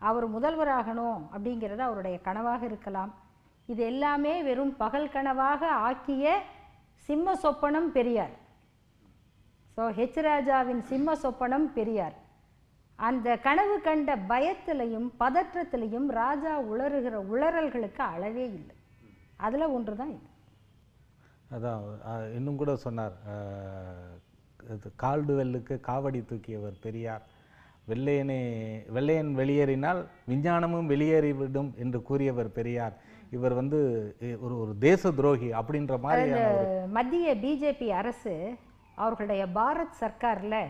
அவர் முதல்வராகணும் அப்படிங்கிறது அவருடைய கனவாக இருக்கலாம். இது எல்லாமே வெறும் பகல் கனவாக ஆக்கிய சிம்ம சொப்பனம் பெரியார். ஸோ ஹெச் ராஜாவின் சிம்ம சொப்பனம் பெரியார். அந்த கனவு கண்ட பயத்திலையும் பதற்றத்திலையும் ராஜா உளறுகிற உளறல்களுக்கு அளவே இல்லை. அதில் ஒன்று தான் இது. அதான் இன்னும் கூட சொன்னார், கால்டுவெல்லுக்கு காவடி தூக்கியவர் பெரியார், வெள்ளையன் வெளியேறினால் விஞ்ஞானமும் வெளியேறிவிடும் என்று கூறியவர் பெரியார். இவர் வந்து ஒரு தேச துரோகி அப்படின்ற மாதிரி. மத்திய பிஜேபி அரசு அவர்களுடைய பாரத் சர்க்காரில்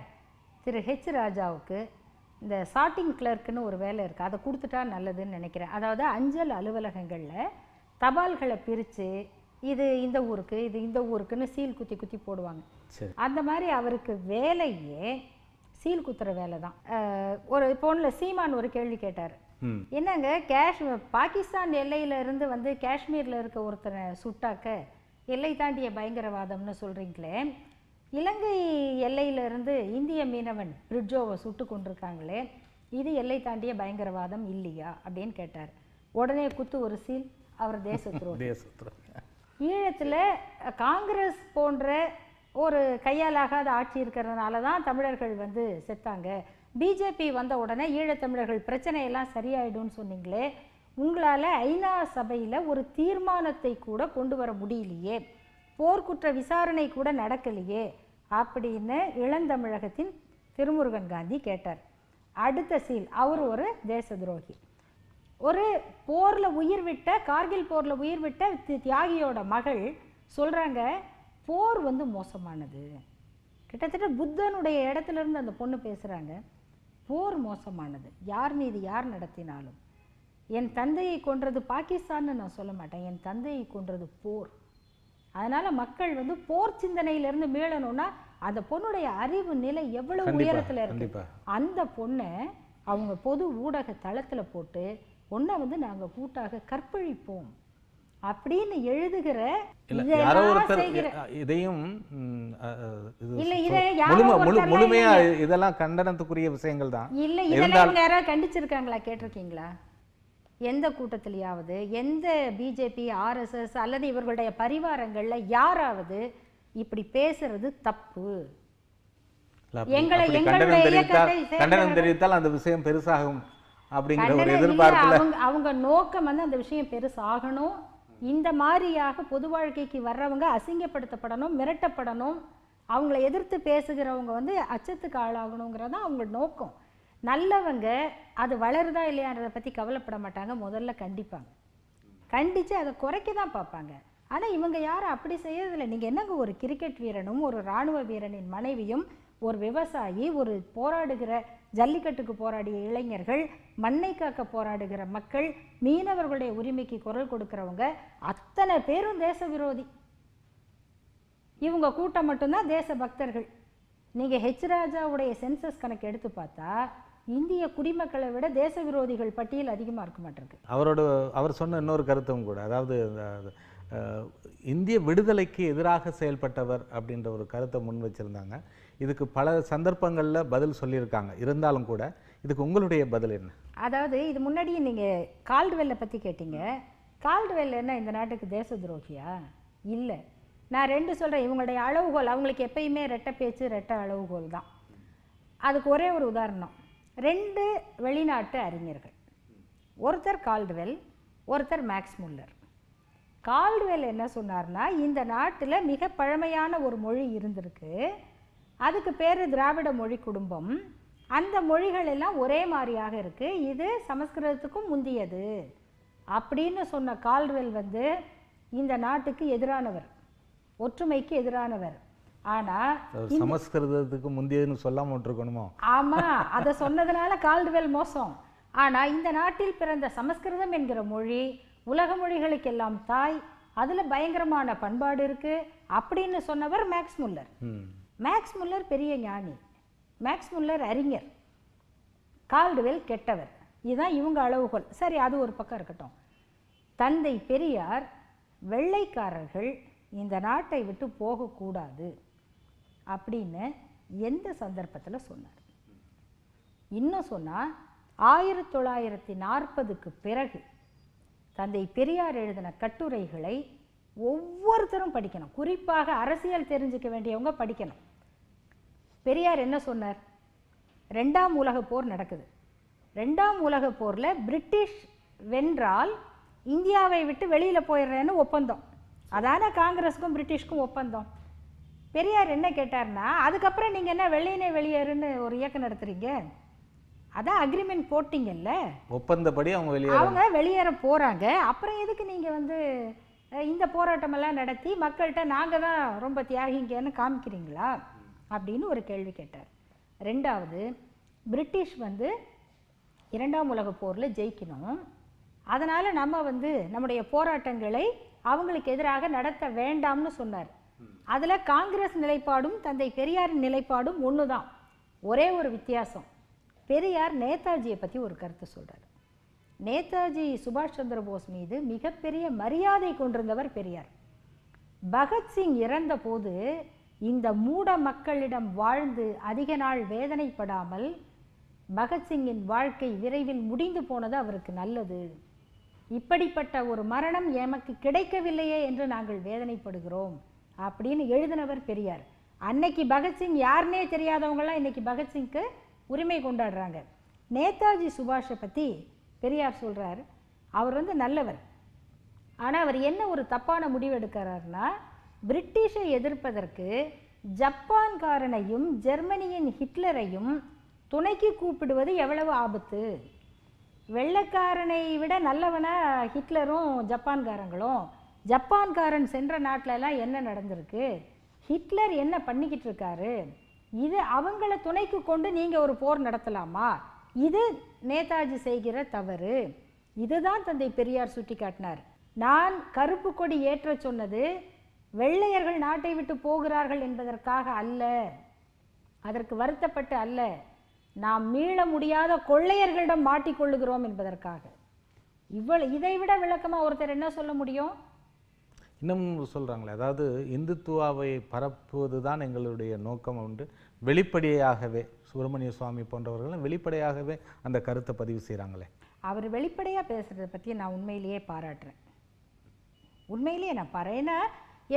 திரு ஹெச் ராஜாவுக்கு இந்த சார்ட்டிங் கிளர்க்குன்னு ஒரு வேலை இருக்குது, அதை கொடுத்துட்டா நல்லதுன்னு நினைக்கிறேன். அதாவது அஞ்சல் அலுவலகங்களில் தபால்களை பிரித்து இது இந்த ஊருக்கு இது இந்த ஊருக்குன்னு சீல் குத்தி குத்தி போடுவாங்க. அந்த மாதிரி அவருக்கு வேலையே சீல் குத்துற வேலை தான். ஒரு போனில் சீமான் ஒரு கேள்வி கேட்டார், என்னங்க பாகிஸ்தான் எல்லையிலேருந்து வந்து காஷ்மீரில் இருக்க ஒருத்தனை சுட்டாக்க எல்லை தாண்டிய பயங்கரவாதம்னு சொல்கிறீங்களே, இலங்கை எல்லையிலிருந்து இந்திய மீனவன் பிரிட்ஜோவை சுட்டு கொண்டிருக்காங்களே, இது எல்லை தாண்டிய பயங்கரவாதம் இல்லையா அப்படின்னு கேட்டார். உடனே குத்து ஒரு சீல், அவர் தேச துரோகி. ஈழத்தில் காங்கிரஸ் போன்ற ஒரு கையாலாகாத ஆட்சி இருக்கிறதுனால தான் தமிழர்கள் வந்து செத்தாங்க. பிஜேபி வந்த உடனே ஈழத்தமிழர்கள் பிரச்சனையெல்லாம் சரியாயிடும்னு சொன்னீங்களே, உங்களால் ஐநா சபையில் ஒரு தீர்மானத்தை கூட கொண்டு வர முடியலையே, போர்க்குற்ற விசாரணை கூட நடக்கலையே அப்படின்னு இளந்தமிழகத்தின் திருமுருகன் காந்தி கேட்டார். அடுத்த சீல், அவர் ஒரு தேச துரோகி. ஒரு போரில் உயிர் விட்ட, கார்கில் போரில் உயிர் விட்ட தியாகியோட மகள் சொல்கிறாங்க, போர் வந்து மோசமானது. கிட்டத்தட்ட புத்தனுடைய இடத்துலேருந்து அந்த பொண்ணு பேசுகிறாங்க, போர் மோசமானது, யார் மீது யார் நடத்தினாலும். என் தந்தையை கொன்றது பாகிஸ்தான்னு நான் சொல்ல மாட்டேன், என் தந்தையை கொன்றது போர். அதனால் மக்கள் வந்து போர் சிந்தனையிலேருந்து மீளணும்னா அந்த பொண்ணுடைய அறிவு நிலை எவ்வளவு உயரத்தில் இருக்கு. அந்த பொண்ணை அவங்க பொது ஊடக தளத்தில் போட்டு பொண்ணை வந்து நாங்கள் கூட்டாக கற்பழிப்போம் அப்படின்னு எழுதுகிற இதையும் இல்ல, இதை முழுமையா இதெல்லாம் கண்டனத்துக்குரிய விஷயங்கள் தான். இல்லை, இதெல்லாம் யாராவது கண்டிச்சிருக்காங்களா, கேட்டிருக்கீங்களா? எந்த கூட்டத்திலேயாவது எந்த பிஜேபி ஆர்எஸ்எஸ் அல்லது இவர்களுடைய பரிவாரங்கள்ல யாராவது இப்படி பேசுறது தப்பு, கண்டனம் தெரிவித்தால் அந்த விஷயம் பெருசாகும் அப்படிங்கிற ஒரு எதிர்பார்ப்புல அவங்க நோக்கம் வந்து அந்த விஷயம் பெருசாகணும், இந்த மாதிரியாக பொது வாழ்க்கைக்கு வர்றவங்க அசிங்கப்படுத்தப்படணும், மிரட்டப்படணும், அவங்கள எதிர்த்து பேசுகிறவங்க வந்து அச்சத்துக்கு ஆளாகணுங்கிறதான் அவங்க நோக்கம். நல்லவங்க அது வளருதா இல்லையான்றதை பற்றி கவலைப்பட மாட்டாங்க, முதல்ல கண்டிப்பாங்க, கண்டித்து அதை குறைக்க தான் பார்ப்பாங்க. ஆனால் இவங்க யாரும் அப்படி செய்யறதில்லை. நீங்கள் என்னங்க, ஒரு கிரிக்கெட் வீரனும் ஒரு இராணுவ வீரனின் மனைவியும் ஒரு விவசாயி, ஒரு போராடுகிற ஜல்லிக்கட்டுக்கு போராடிய இளைஞர்கள், மண்ணை காக்க போராடுகிற மக்கள், மீனவர்களுடைய உரிமைக்கு குரல் கொடுக்கிறவங்க அத்தனை பேரும் தேச விரோதி. இவங்க கூட்டம் மட்டும்தான் தேச பக்தர்கள். நீங்கள் ஹெச் ராஜாவுடைய சென்சஸ் கணக்கு எடுத்து பார்த்தா இந்திய குடிமக்களை விட தேச விரோதிகள் பட்டியல் அதிகமாக இருக்க மாட்டிருக்கு. அவர் சொன்ன இன்னொரு கருத்தும் கூட, அதாவது இந்திய விடுதலைக்கு எதிராக செயல்பட்டவர் அப்படின்ற ஒரு கருத்தை முன் வச்சிருந்தாங்க. இதுக்கு பல சந்தர்ப்பங்களில் பதில் சொல்லியிருக்காங்க. இருந்தாலும் கூட இதுக்கு உங்களுடைய பதில் என்ன? அதாவது இது முன்னாடியே நீங்கள் கால்டுவெல்லை பற்றி கேட்டீங்க. கால்டுவெல் என்ன இந்த நாட்டுக்கு தேச துரோகியா? இல்லை. நான் ரெண்டு சொல்கிறேன். இவங்களுடைய அளவுகோல், அவங்களுக்கு எப்பயுமே ரெட்டை பேச்சு ரெட்டை அளவுகோல் தான். அதுக்கு ஒரே ஒரு உதாரணம், ரெண்டு வெளிநாட்டு அறிஞர்கள், ஒருத்தர் கால்டுவெல், ஒருத்தர் மேக்ஸ் முல்லர். கால்டுவெல் என்ன சொன்னார்னா, இந்த நாட்டில் மிக பழமையான ஒரு மொழி இருந்திருக்கு, அதுக்கு பேர் திராவிட மொழி குடும்பம், அந்த மொழிகள் எல்லாம் ஒரே மாதிரியாக இருக்குது, இது சமஸ்கிருதத்துக்கும் முந்தியது அப்படின்னு சொன்ன கால்டுவெல் வந்து இந்த நாட்டுக்கு எதிரானவர், ஒற்றுமைக்கு எதிரானவர். ஆனா சமஸ்கிருதத்துக்கு முந்தியதுன்னு சொல்லாம இருக்கணுமோ? ஆமா, அதை சொன்னதுனால கால்டுவெல் மோசம். ஆனா இந்த நாட்டில் பிறந்த சமஸ்கிருதம் என்கிற மொழி உலக மொழிகளுக்கெல்லாம் தாய், அதுல பயங்கரமான பண்பாடு இருக்கு அப்படின்னு சொன்னவர் மேக்ஸ் முல்லர். மேக்ஸ் முல்லர் பெரிய ஞானி, மேக்ஸ் முல்லர் அறிஞர், கால்டுவெல் கெட்டவர். இதுதான் இவங்க அளவுகோல். சரி, அது ஒரு பக்கம் இருக்கட்டும். தந்தை பெரியார் வெள்ளைக்காரர்கள் இந்த நாட்டை விட்டு போகக்கூடாது அப்படின்னு எந்த சந்தர்ப்பத்தில் சொன்னார்? இன்னும் சொன்னால் 1940க்கு பிறகு தந்தை பெரியார் எழுதின கட்டுரைகளை ஒவ்வொருத்தரும் படிக்கணும், குறிப்பாக அரசியல் தெரிஞ்சுக்க வேண்டியவங்க படிக்கணும். பெரியார் என்ன சொன்னார்? 2ஆம் உலகப் போர் நடக்குது. 2ஆம் உலகப் போரில் பிரிட்டிஷ் வென்றால் இந்தியாவை விட்டு வெளியில் போயிடுறேன்னு ஒப்பந்தம். அதான காங்கிரஸுக்கும் பிரிட்டிஷ்க்கும் ஒப்பந்தம். பெரியார் என்ன கேட்டார்னா, அதுக்கப்புறம் நீங்கள் என்ன வெள்ளையனே வெளியேறுன்னு ஒரு இயக்கம் நடத்துறீங்க, அதான் அக்ரிமெண்ட் போட்டிங்கல்ல, ஒப்பந்தப்படி அவங்க வெளியேற போகிறாங்க, அப்புறம் எதுக்கு நீங்கள் வந்து இந்த போராட்டமெல்லாம் நடத்தி மக்கள்கிட்ட நாங்கள் தான் ரொம்ப தியாகிங்கன்னு காமிக்கிறீங்களா அப்படின்னு ஒரு கேள்வி கேட்டார். 2வது, பிரிட்டிஷ் வந்து 2ஆம் உலகப் போரில் ஜெயிக்கணும், அதனால் நம்ம வந்து நம்முடைய போராட்டங்களை அவங்களுக்கு எதிராக நடத்த வேண்டாம்னு சொன்னார். அதில் காங்கிரஸ் நிலைப்பாடும் தந்தை பெரியாரின் நிலைப்பாடும் ஒன்று தான், ஒரே ஒரு வித்தியாசம். பெரியார் நேதாஜியை பற்றி ஒரு கருத்து சொல்கிறார். நேதாஜி சுபாஷ் சந்திர போஸ் மீது மிகப்பெரிய மரியாதை கொண்டிருந்தவர் பெரியார். பகத்சிங் இறந்த போது இந்த மூட மக்களிடம் வாழ்ந்து அதிக நாள் வேதனைப்படாமல் பகத்சிங்கின் வாழ்க்கை விரைவில் முடிந்து போனது அவருக்கு நல்லது, இப்படிப்பட்ட ஒரு மரணம் எமக்கு கிடைக்கவில்லையே என்று நாங்கள் வேதனைப்படுகிறோம் அப்படின்னு எழுதினவர் பெரியார். அன்னைக்கு பகத்சிங் யாருன்னே தெரியாதவங்களாம் இன்னைக்கு பகத்சிங்க்கு உரிமை கொண்டாடுறாங்க. நேதாஜி சுபாஷை பற்றி பெரியார் சொல்கிறார், அவர் வந்து நல்லவர், ஆனால் அவர் என்ன ஒரு தப்பான முடிவு எடுக்கிறார்னா, பிரிட்டிஷை எதிர்ப்பதற்கு ஜப்பான்காரனையும் ஜெர்மனியின் ஹிட்லரையும் துணைக்கு கூப்பிடுவது எவ்வளவு ஆபத்து. வெள்ளைக்காரனை விட நல்லவனா ஹிட்லரும் ஜப்பான்காரங்களும். ஜப்பான்காரன் சென்ற நாட்டிலலாம் என்ன நடந்திருக்கு, ஹிட்லர் என்ன பண்ணிக்கிட்டு இருக்காரு, இது அவங்கள துணைக்கு கொண்டு நீங்கள் ஒரு போர் நடத்தலாமா? இது நேதாஜி செய்கிற தவறு. இதுதான் தந்தை பெரியார் சுட்டி காட்டினார். நான் கருப்பு கொடி ஏற்ற சொன்னது வெள்ளையர்கள் நாட்டை விட்டு போகிறார்கள் என்பதற்காக அல்ல, அதற்கு வருத்தப்பட்டு அல்ல, நாம் மீள முடியாத கொள்ளையர்களிடம் மாட்டிக்கொள்ளுகிறோம் என்பதற்காக. இதை விட விளக்கமாக ஒருத்தர் என்ன சொல்ல முடியும்? இன்னும் சொல்கிறாங்களே, அதாவது இந்துத்துவாவை பரப்புவது தான் எங்களுடைய நோக்கம் உண்டு, வெளிப்படையாகவே சுப்பிரமணிய சுவாமி போன்றவர்களும் வெளிப்படையாகவே அந்த கருத்தை பதிவு செய்கிறாங்களே. அவர் வெளிப்படையாக பேசுகிறத பற்றி நான் உண்மையிலேயே பாராட்டுறேன். உண்மையிலேயே நான் ஏன்னா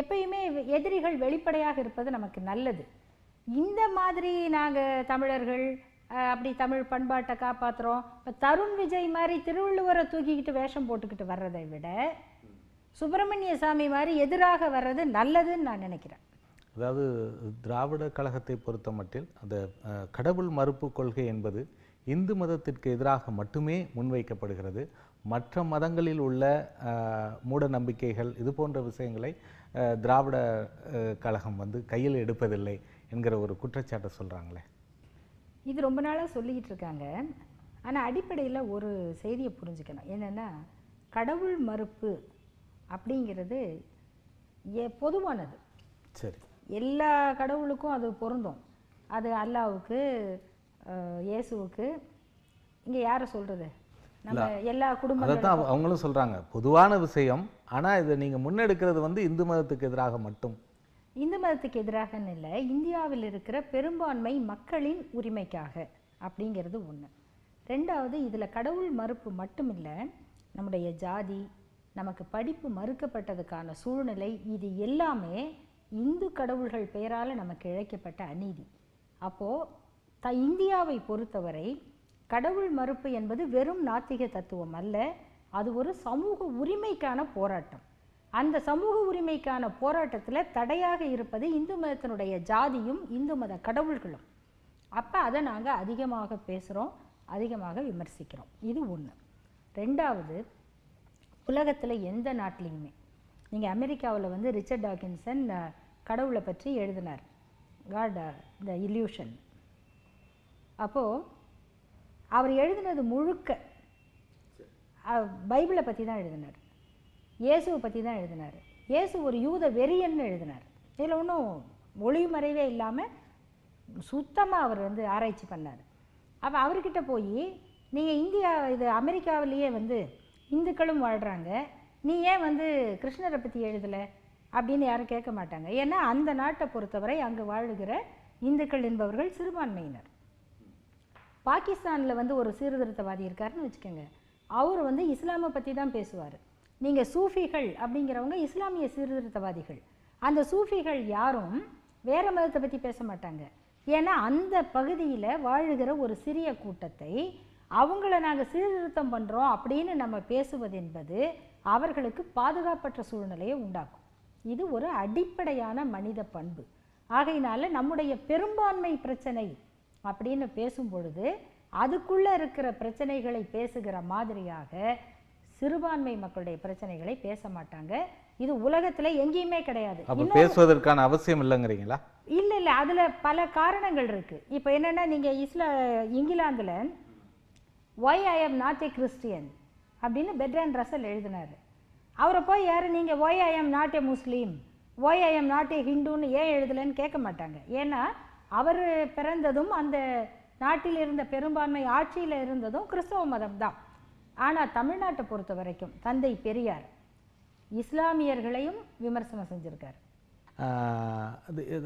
எப்பயுமே எதிரிகள் வெளிப்படையாக இருப்பது நமக்கு நல்லது. இந்த மாதிரி நாங்கள் தமிழர்கள் அப்படி தமிழ் பண்பாட்டை காப்பாற்றுறோம், இப்போ தருண் விஜய் மாதிரி திருவள்ளுவரை தூக்கிக்கிட்டு வேஷம் போட்டுக்கிட்டு வர்றதை விட சுப்பிரமணிய சாமி மாதிரி எதிராக வர்றது நல்லதுன்னு நான் நினைக்கிறேன். அதாவது திராவிட கழகத்தை பொறுத்த மட்டில் அந்த கடவுள் மறுப்பு கொள்கை என்பது இந்து மதத்திற்கு எதிராக மட்டுமே முன்வைக்கப்படுகிறது. மற்ற மதங்களில் உள்ள மூட நம்பிக்கைகள் இது போன்ற விஷயங்களை திராவிட கழகம் வந்து கையில் எடுப்பதில்லை என்கிற ஒரு குற்றச்சாட்டை சொல்கிறாங்களே. இது ரொம்ப நாளாக சொல்லிக்கிட்டு இருக்காங்க. ஆனால் அடிப்படையில் ஒரு செய்தியை புரிஞ்சுக்கணும். என்னென்னா, கடவுள் மறுப்பு அப்படிங்கிறது பொதுவானது. சரி, எல்லா கடவுளுக்கும் அது பொருந்தும். அது அல்லாவுக்கு, இயேசுவுக்கு, இங்கே யாரை சொல்கிறது, நம்ம எல்லா குடும்பங்களும் அவங்களும் சொல்கிறாங்க பொதுவான விஷயம். ஆனால் இதை நீங்கள் முன்னெடுக்கிறது வந்து இந்து மதத்துக்கு எதிராக மட்டும். இந்து மதத்துக்கு எதிராகன்னு இல்லை, இந்தியாவில் இருக்கிற பெரும்பான்மை மக்களின் உரிமைக்காக அப்படிங்கிறது ஒன்று. ரெண்டாவது, இதில் கடவுள் மறுப்பு மட்டும் இல்லை, நம்முடைய ஜாதி, நமக்கு படிப்பு மறுக்கப்பட்டதுக்கான சூழ்நிலை, இது எல்லாமே இந்து கடவுள்கள் பெயரால் நமக்கு இழைக்கப்பட்ட அநீதி. அப்போது இந்தியாவை பொறுத்தவரை கடவுள் மறுப்பு என்பது வெறும் நாத்திக தத்துவம் அல்ல, அது ஒரு சமூக உரிமைக்கான போராட்டம். அந்த சமூக உரிமைக்கான போராட்டத்தில் தடையாக இருப்பது இந்து மதத்தினுடைய ஜாதியும் இந்து மத கடவுள்களும். அப்போ அதை நாங்கள் அதிகமாக பேசுகிறோம், அதிகமாக விமர்சிக்கிறோம். இது ஒன்று. ரெண்டாவது, உலகத்தில் எந்த நாட்டிலையுமே, நீங்கள் அமெரிக்காவில் வந்து ரிச்சர்ட் டாக்கின்சன் கடவுளை பற்றி எழுதினார், காட் த இல்யூஷன். அப்போது அவர் எழுதினது முழுக்க பைபிளை பற்றி தான் எழுதினார், இயேசுவை பற்றி தான் எழுதினார். இயேசு ஒரு யூத வெறியன்னு எழுதினார். இதில் ஒன்றும் ஒளிமறைவே இல்லாமல் சுத்தமாக அவர் வந்து ஆராய்ச்சி பண்ணார். அப்போ அவர்கிட்ட போய், நீங்கள் இது அமெரிக்காவிலேயே வந்து இந்துக்களும் வாழ்கிறாங்க, நீ ஏன் வந்து கிருஷ்ணரை பற்றி எழுதலை அப்படின்னு யாரும் கேட்க மாட்டாங்க. ஏன்னா அந்த நாட்டை பொறுத்தவரை அங்கே வாழுகிற இந்துக்கள் என்பவர்கள் சிறுபான்மையினர். பாகிஸ்தானில் வந்து ஒரு சீர்திருத்தவாதி இருக்காருன்னு வச்சுக்கோங்க, அவர் வந்து இஸ்லாமை பற்றி தான் பேசுவார். நீங்கள் சூஃபிகள் அப்படிங்கிறவங்க இஸ்லாமிய சீர்திருத்தவாதிகள். அந்த சூஃபிகள் யாரும் வேறு மதத்தை பற்றி பேச மாட்டாங்க. ஏன்னா அந்த பகுதியில் வாழுகிற ஒரு சிறிய கூட்டத்தை அவங்கள நாங்கள் சீர்திருத்தம் பண்ணுறோம் அப்படின்னு நம்ம பேசுவது என்பது அவர்களுக்கு பாதுகாப்பற்ற சூழ்நிலையை உண்டாக்கும். இது ஒரு அடிப்படையான மனித பண்பு. ஆகையினால நம்முடைய பெரும்பான்மை பிரச்சனை அப்படின்னு பேசும் பொழுது அதுக்குள்ளே இருக்கிற பிரச்சனைகளை பேசுகிற மாதிரியாக சிறுபான்மை மக்களுடைய பிரச்சனைகளை பேச மாட்டாங்க. இது உலகத்தில் எங்கேயுமே கிடையாது. பேசுவதற்கான அவசியம் இல்லைங்கிறீங்களா? இல்லை இல்லை, அதில் பல காரணங்கள் இருக்குது. இப்போ என்னென்னா, நீங்கள் இங்கிலாந்தில் why I am not a Christian அப்படின்னு பெர்ட்ராண்ட் ரசல் எழுதினார். அவரை போய் யார் நீங்கள் why I am not a Muslim, why I am not a ஹிந்துன்னு ஏன் எழுதலைன்னு கேட்க மாட்டாங்க. ஏன்னா அவர் பிறந்ததும் அந்த நாட்டில் இருந்த பெரும்பான்மை ஆட்சியில் இருந்ததும் கிறிஸ்தவ மதம் தான். ஆனால் தமிழ்நாட்டை பொறுத்த வரைக்கும் தந்தை பெரியார் இஸ்லாமியர்களையும் விமர்சனம் செஞ்சுருக்கார்.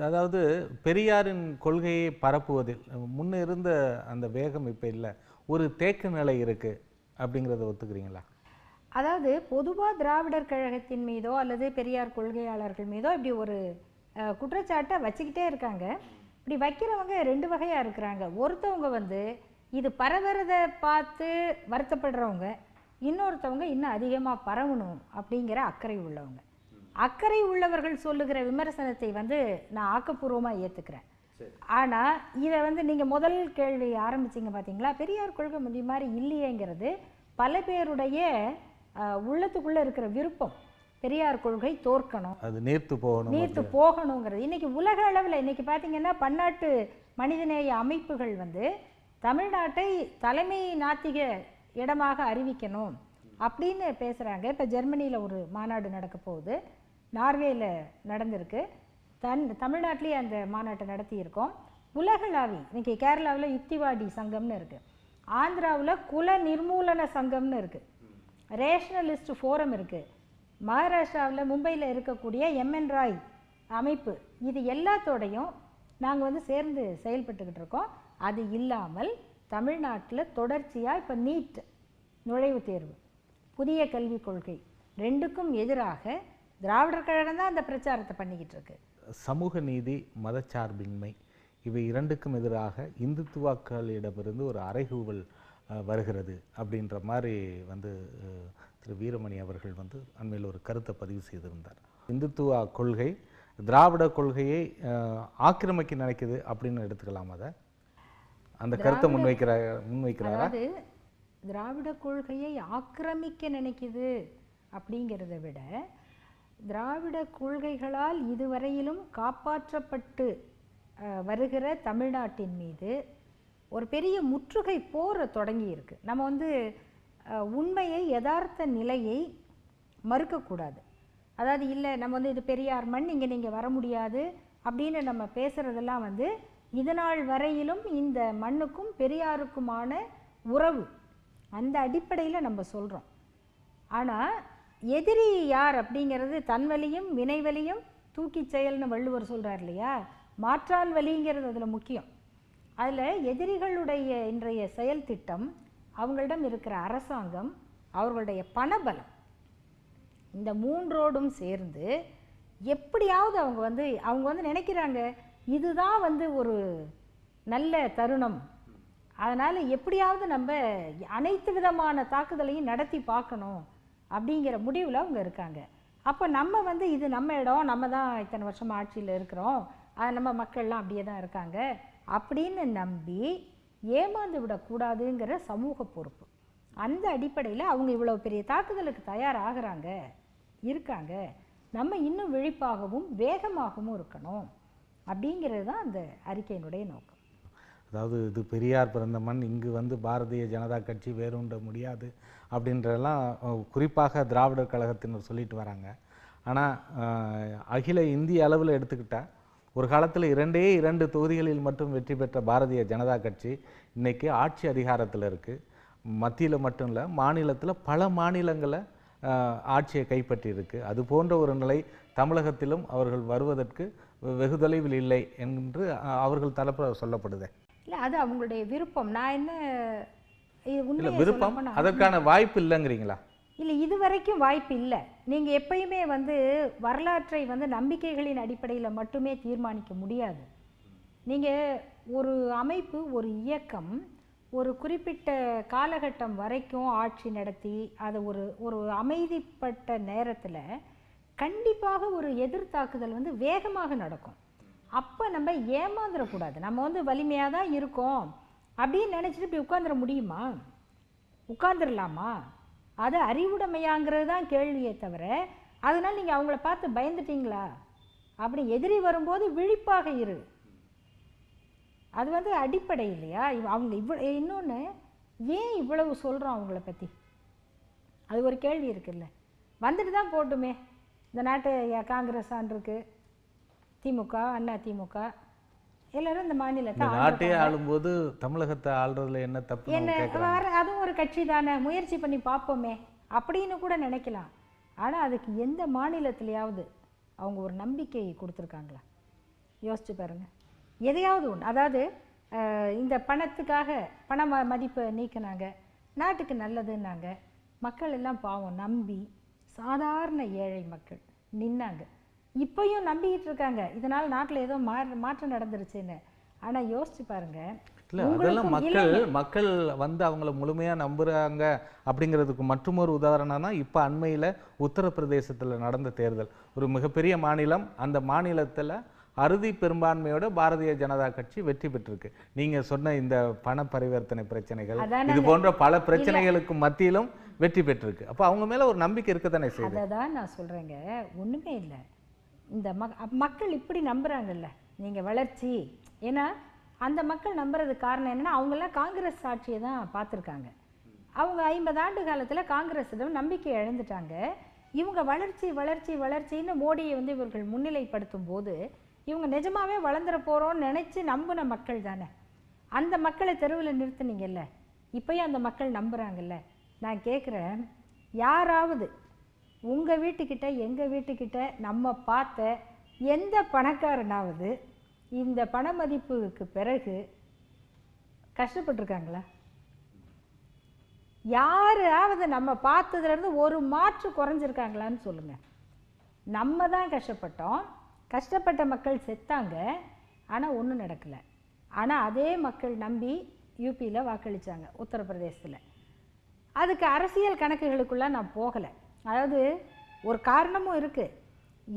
அதாவது பெரியாரின் கொள்கையை பரப்புவதில் முன்ன இருந்த அந்த வேகம் இப்போ இல்லை, ஒரு தேக்க நிலை இருக்குது அப்படிங்கிறத ஒத்துக்கிறீங்களா? அதாவது பொதுவாக திராவிடர் கழகத்தின் மீதோ அல்லது பெரியார் கொள்கையாளர்கள் மீதோ இப்படி ஒரு குற்றச்சாட்டை வச்சுக்கிட்டே இருக்காங்க. இப்படி வைக்கிறவங்க ரெண்டு வகையாக இருக்கிறாங்க. ஒருத்தவங்க இது பரவுறதை பார்த்து வருத்தப்படுறவங்க, இன்னொருத்தவங்க இன்னும் அதிகமாக பரவணும் அப்படிங்கிற அக்கறை உள்ளவங்க. அக்கறை உள்ளவர்கள் சொல்லுகிற விமர்சனத்தை நான் ஆக்கப்பூர்வமாக ஏற்றுக்கிறேன். ஆனால் இதை நீங்கள் முதல் கேள்வி ஆரம்பிச்சிங்க பார்த்தீங்களா, பெரியார் கொள்கை முந்தி மாதிரி இல்லையேங்கிறது பல பேருடைய உள்ளத்துக்குள்ளே இருக்கிற விருப்பம். பெரியார் கொள்கை தோற்கணும், அது நீர்த்து போகணுங்கிறது. இன்றைக்கி உலக அளவில் இன்றைக்கி பார்த்தீங்கன்னா பன்னாட்டு மனிதநேய அமைப்புகள் தமிழ்நாட்டை தலைமை நாத்திக இடமாக அறிவிக்கணும் அப்படின்னு பேசுகிறாங்க. இப்போ ஜெர்மனியில் ஒரு மாநாடு நடக்க போகுது, நார்வேயில் நடந்திருக்கு, தமிழ்நாட்டிலேயே அந்த மாநாட்டை நடத்தியிருக்கோம். உலகளாவி இன்றைக்கி கேரளாவில் யுக்திவாடி சங்கம்னு இருக்குது, ஆந்திராவில் குல நிர்மூலன சங்கம்னு இருக்குது, ரேஷனலிஸ்ட் ஃபோரம் இருக்குது, மகாராஷ்டிராவில் மும்பையில் இருக்கக்கூடிய எம்என் ராய் அமைப்பு. இது எல்லாத்தோடையும் நாங்கள் சேர்ந்து செயல்பட்டுக்கிட்டு இருக்கோம். அது இல்லாமல் தமிழ்நாட்டில் தொடர்ச்சியாக இப்போ நீட் நுழைவுத் தேர்வு, புதிய கல்விக் கொள்கை ரெண்டுக்கும் எதிராக திராவிடர் கழகம் தான் அந்த பிரச்சாரத்தை பண்ணிக்கிட்டு இருக்கு. சமூக நீதி, மதச்சார்பின்மை இவை இரண்டுக்கும் எதிராக இந்துத்துவாக்களிடமிருந்து ஒரு அறைகூவல் வருகிறது அப்படின்ற மாதிரி திரு வீரமணி அவர்கள் அண்மையில் ஒரு கருத்தை பதிவு செய்திருந்தார். இந்துத்துவா கொள்கை திராவிட கொள்கையை ஆக்கிரமிக்க நினைக்குது அப்படின்னு எடுத்துக்கலாம். அதை அந்த கருத்தை முன்வைக்கிறாரா? அதாவது திராவிட கொள்கையை ஆக்கிரமிக்க நினைக்குது அப்படிங்கிறத விட, திராவிட கொள்கைகளால் இதுவரையிலும் காப்பாற்றப்பட்டு வருகிற தமிழ்நாட்டின் மீது ஒரு பெரிய முற்றுகை போர் தொடங்கி இருக்கு. நம்ம உண்மையை, யதார்த்த நிலையை மறுக்கக்கூடாது. அதாவது இல்லை நம்ம இது பெரியார் மண், இங்கே நீங்கள் வர முடியாது அப்படின்னு நம்ம பேசுகிறதெல்லாம் இதனால் வரையிலும் இந்த மண்ணுக்கும் பெரியாருக்குமான உறவு, அந்த அடிப்படையில் நம்ம சொல்கிறோம். ஆனால் எதிரி யார் அப்படிங்கிறது தன்வலியும் வினைவலியும் தூக்கி செயல்னு வள்ளுவர் சொல்கிறார் இல்லையா, மாற்றான் வலிங்கிறது அதில் முக்கியம். அதில் எதிரிகளுடைய இன்றைய செயல் திட்டம், அவங்களிடம் இருக்கிற அரசாங்கம், அவர்களுடைய பணபலம், இந்த மூன்றோடும் சேர்ந்து எப்படியாவது அவங்க நினைக்கிறாங்க இதுதான் ஒரு நல்ல தருணம், அதனால் எப்படியாவது நம்ம அனைத்து விதமான தாக்குதலையும் நடத்தி பார்க்கணும் அப்படிங்கிற முடிவில் அவங்க இருக்காங்க. அப்போ நம்ம இது நம்ம இடம், நம்ம தான் இத்தனை வருஷம் ஆட்சியில் இருக்கிறோம், நம்ம மக்கள்லாம் அப்படியே தான் இருக்காங்க அப்படின்னு நம்பி ஏமாந்து விடக்கூடாதுங்கிற சமூக பொறுப்பு. அந்த அடிப்படையில் அவங்க இவ்வளோ பெரிய தாக்குதலுக்கு தயாராகிறாங்க இருக்காங்க, நம்ம இன்னும் விழிப்பாகவும் வேகமாகவும் இருக்கணும் அப்படிங்கிறது தான் அந்த அறிக்கையினுடைய நோக்கம். அதாவது இது பெரியார் பிறந்த மண், இங்கு பாரதிய ஜனதா கட்சி வேறுண்ட முடியாது அப்படின்றதெல்லாம் குறிப்பாக திராவிடர் கழகத்தினர் சொல்லிட்டு வராங்க. ஆனால் அகில இந்திய அளவில் எடுத்துக்கிட்டால் ஒரு காலத்தில் 2 தொகுதிகளில் மட்டும் வெற்றி பெற்ற பாரதிய ஜனதா கட்சி இன்றைக்கி ஆட்சி அதிகாரத்தில் இருக்குது. மத்தியில் மட்டும் இல்லை, மாநிலத்தில் பல மாநிலங்களை ஆட்சியை கைப்பற்றி இருக்குது. அது போன்ற ஒரு நிலை தமிழகத்திலும் அவர்கள் வருவதற்கு வெகு தொலைவில் இல்லை என்று அவர்கள் தரப்பில் சொல்லப்படுது. இல்லை, அது அவங்களுடைய விருப்பம். நான் என்ன விருப்பம், அதற்கான வாய்ப்பு இல்லைங்கிறீங்களா? இல்லை, இது வரைக்கும் வாய்ப்பு இல்லை. நீங்கள் எப்பயுமே வரலாற்றை நம்பிக்கைகளின் அடிப்படையில் மட்டுமே தீர்மானிக்க முடியாது. நீங்கள் ஒரு அமைப்பு, ஒரு இயக்கம் ஒரு குறிப்பிட்ட காலகட்டம் வரைக்கும் ஆட்சி நடத்தி அது ஒரு ஒரு அமைதிப்பட்ட நேரத்தில் கண்டிப்பாக ஒரு எதிர்த்தாக்குதல் வந்து வேகமாக நடக்கும். அப்போ நம்ம ஏமாந்துடக்கூடாது. நம்ம வந்து வலிமையாக தான் இருக்கோம் அப்படின்னு நினச்சிட்டு இப்படி உட்காந்துட முடியுமா? உட்காந்துடலாமா? அது அறிவுடைமையாங்கிறது தான் கேள்வியே தவிர, அதனால் நீங்கள் அவங்கள பார்த்து பயந்துட்டீங்களா? அப்படி எதிரி வரும்போது விழிப்பாக இரு. அது வந்து அடிப்படை இல்லையா? அவங்க இன்னொன்று ஏன் இவ்வளவு சொல்கிறோம் அவங்கள பற்றி? அது ஒரு கேள்வி இருக்குல்ல. வந்துட்டு தான் போட்டுமே. இந்த நாட்டு காங்கிரஸ் ஆண்டிருக்கு, திமுக, அண்ணா திமுக எல்லாரும் இந்த மாநிலத்தை நாட்டையே ஆளும்போது தமிழகத்தை ஆள்றதுல என்ன தப்பு? என்ன அதுவும் ஒரு கட்சி தானே, முயற்சி பண்ணி பார்ப்போமே அப்படின்னு கூட நினைக்கலாம். ஆனால் அதுக்கு எந்த மாநிலத்திலையாவது அவங்க ஒரு நம்பிக்கை கொடுத்துருக்காங்களா? யோசிச்சு பாருங்கள். எதையாவது ஒன்று, அதாவது இந்த பணத்துக்காக பண மதிப்பை நீக்கினாங்க, நாட்டுக்கு நல்லதுன்னாங்க, மக்கள் எல்லாம் பாவம் நம்பி சாதாரண ஏழை மக்கள் நின்னாங்க. இப்பயும் நம்பிக்கிட்டு இருக்காங்க, இதனால் நாட்டில் ஏதோ மாற்றம் நடந்துருச்சுன்னு. ஆனால் யோசிச்சு பாருங்க, இல்லை அதெல்லாம் மக்கள் வந்து அவங்கள முழுமையாக நம்புகிறாங்க அப்படிங்கிறதுக்கு மற்றொரு உதாரணம்னா இப்போ அண்மையில் உத்தரப்பிரதேசத்தில் நடந்த தேர்தல். ஒரு மிகப்பெரிய மாநிலம், அந்த மாநிலத்தில் அறுதி பெரும்பான்மையோட பாரதிய ஜனதா கட்சி வெற்றி பெற்றிருக்கு. நீங்க சொன்ன இந்த பண பரிவர்த்தனை பிரச்சனைகள், இது போன்ற பல பிரச்சனைகளுக்கு மத்தியிலும் வெற்றி பெற்றிருக்கு. அப்போ அவங்க மேல ஒரு நம்பிக்கை இருக்கத்தானே செய்யுது. அதான் நான் சொல்றேங்க, ஒண்ணுமே இல்லை. இந்த மக்கள் இப்படி நம்புறாங்கல்ல, நீங்க வளர்ச்சி. ஏன்னா அந்த மக்கள் நம்புறதுக்கு காரணம் என்னன்னா, அவங்கெல்லாம் காங்கிரஸ் ஆட்சியை தான் பார்த்துருக்காங்க. அவங்க 50 ஆண்டு காலத்தில் காங்கிரஸிடம் நம்பிக்கை இழந்துட்டாங்க. இவங்க வளர்ச்சி வளர்ச்சி வளர்ச்சின்னு மோடியை வந்து இவர்கள் முன்னிலைப்படுத்தும் போது இவங்க நிஜமாவே வளர்ந்துட போகிறோன்னு நினச்சி நம்பின மக்கள் தானே. அந்த மக்களை தெருவில் நிறுத்துனீங்கல்ல, இப்போயும் அந்த மக்கள் நம்புகிறாங்கல்ல. நான் கேட்குறேன், யாராவது உங்கள் வீட்டுக்கிட்ட எங்கள் வீட்டுக்கிட்ட நம்ம பார்த்த எந்த பணக்காரனாவது இந்த பண மதிப்புக்கு பிறகு கஷ்டப்பட்டுருக்காங்களா? யாராவது நம்ம பார்த்ததுலேருந்து ஒரு மாற்று குறைஞ்சிருக்காங்களான்னு சொல்லுங்கள். நம்ம தான் கஷ்டப்பட்டோம், கஷ்டப்பட்ட மக்கள் செத்தாங்க, ஆனால் ஒன்றும் நடக்கலை. ஆனால் அதே மக்கள் நம்பி யூபியில் வாக்களித்தாங்க, உத்தரப்பிரதேசத்தில். அதுக்கு அரசியல் கணக்குகளுக்குள்ளே நான் போகலை. அதாவது ஒரு காரணமும் இருக்குது.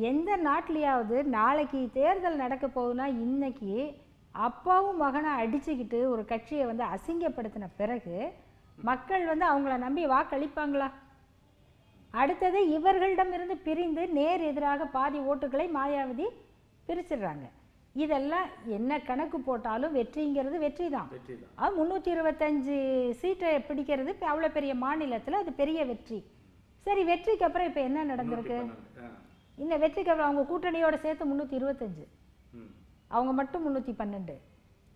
எந்த நாட்டிலையாவது நாளைக்கு தேர்தல் நடக்க போகுதுன்னா இன்னைக்கு அப்பாவும் மகனை அடிச்சுக்கிட்டு ஒரு கட்சியை வந்து அசிங்கப்படுத்தின பிறகு மக்கள் வந்து அவங்கள நம்பி வாக்களிப்பாங்களா? அடுத்தது இவர்களிடமிருந்து பிரிந்து நேர் எதிராக பாதி ஓட்டுகளை மாயாவதி பிரிச்சிடுறாங்க. இதெல்லாம் என்ன கணக்கு போட்டாலும் வெற்றிங்கிறது வெற்றி தான். அது 325 சீட்டை பிடிக்கிறது அவ்வளோ பெரிய மாநிலத்தில் அது பெரிய வெற்றி. சரி, வெற்றிக்கு அப்புறம் இப்போ என்ன நடந்திருக்கு? இந்த வெற்றிக்கு அப்புறம் அவங்க கூட்டணியோட சேர்த்து 325, அவங்க மட்டும் 312.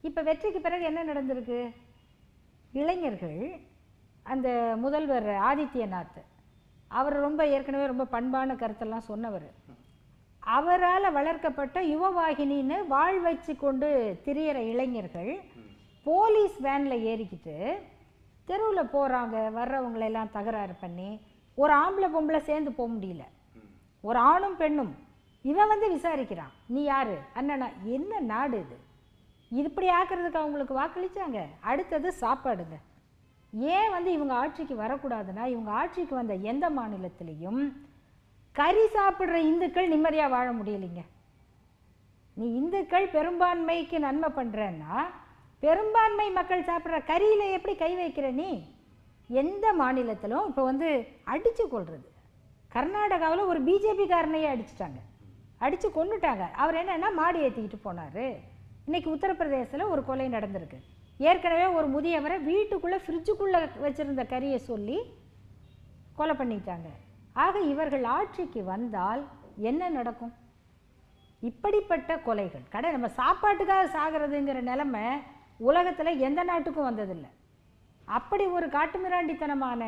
இப்போ வெற்றிக்கு பிறகு என்ன நடந்திருக்கு? இளைஞர்கள், அந்த முதல்வர் ஆதித்யநாத், அவர் ரொம்ப ஏற்கனவே ரொம்ப பண்பான கருத்தெல்லாம் சொன்னவர். அவரால் வளர்க்கப்பட்ட யுவவாகினின்னு வாழ் வச்சு கொண்டு திரியிற இளைஞர்கள் போலீஸ் வேனில் ஏறிக்கிட்டு தெருவில் போகிறாங்க. வர்றவங்களெல்லாம் தகராறு பண்ணி, ஒரு ஆம்பளை பொம்பளை சேர்ந்து போக முடியல, ஒரு ஆணும் பெண்ணும். இவன் வந்து விசாரிக்கிறான், நீ யாரு அண்ணனா? என்ன நாடு இது? இப்படி ஆக்கிறதுக்கு அவங்களுக்கு வாக்களித்தாங்க. அடுத்தது சாப்பாடுங்க. ஏன் வந்து இவங்க ஆட்சிக்கு வரக்கூடாதுன்னா, இவங்க ஆட்சிக்கு வந்த எந்த மாநிலத்திலையும் கறி சாப்பிட்ற இந்துக்கள் நிம்மதியாக வாழ முடியலைங்க. நீ இந்துக்கள் பெரும்பான்மைக்கு நன்மை பண்ணுறன்னா பெரும்பான்மை மக்கள் சாப்பிட்ற கறியில் எப்படி கை வைக்கிற நீ? எந்த மாநிலத்திலும் இப்போ வந்து அடித்து கொள்வது. கர்நாடகாவில் ஒரு பிஜேபி காரனையே அடிச்சிட்டாங்க, அடித்து கொண்டுட்டாங்க. அவர் என்னன்னா மாடி ஏற்றிக்கிட்டு போனார். இன்னைக்கு உத்தரப்பிரதேசத்தில் ஒரு கொலை நடந்திருக்கு. ஏற்கனவே ஒரு முதியவரை வீட்டுக்குள்ளே ஃப்ரிட்ஜுக்குள்ளே வச்சுருந்த கறியை சொல்லி கொலை பண்ணிட்டாங்க. ஆக இவர்கள் ஆட்சிக்கு வந்தால் என்ன நடக்கும்? இப்படிப்பட்ட கொலைகள் நம்ம சாப்பாட்டுக்காக சாகிறதுங்கிற நிலைமை உலகத்தில் எந்த நாட்டுக்கும் வந்ததில்லை. அப்படி ஒரு காட்டுமிராண்டித்தனமான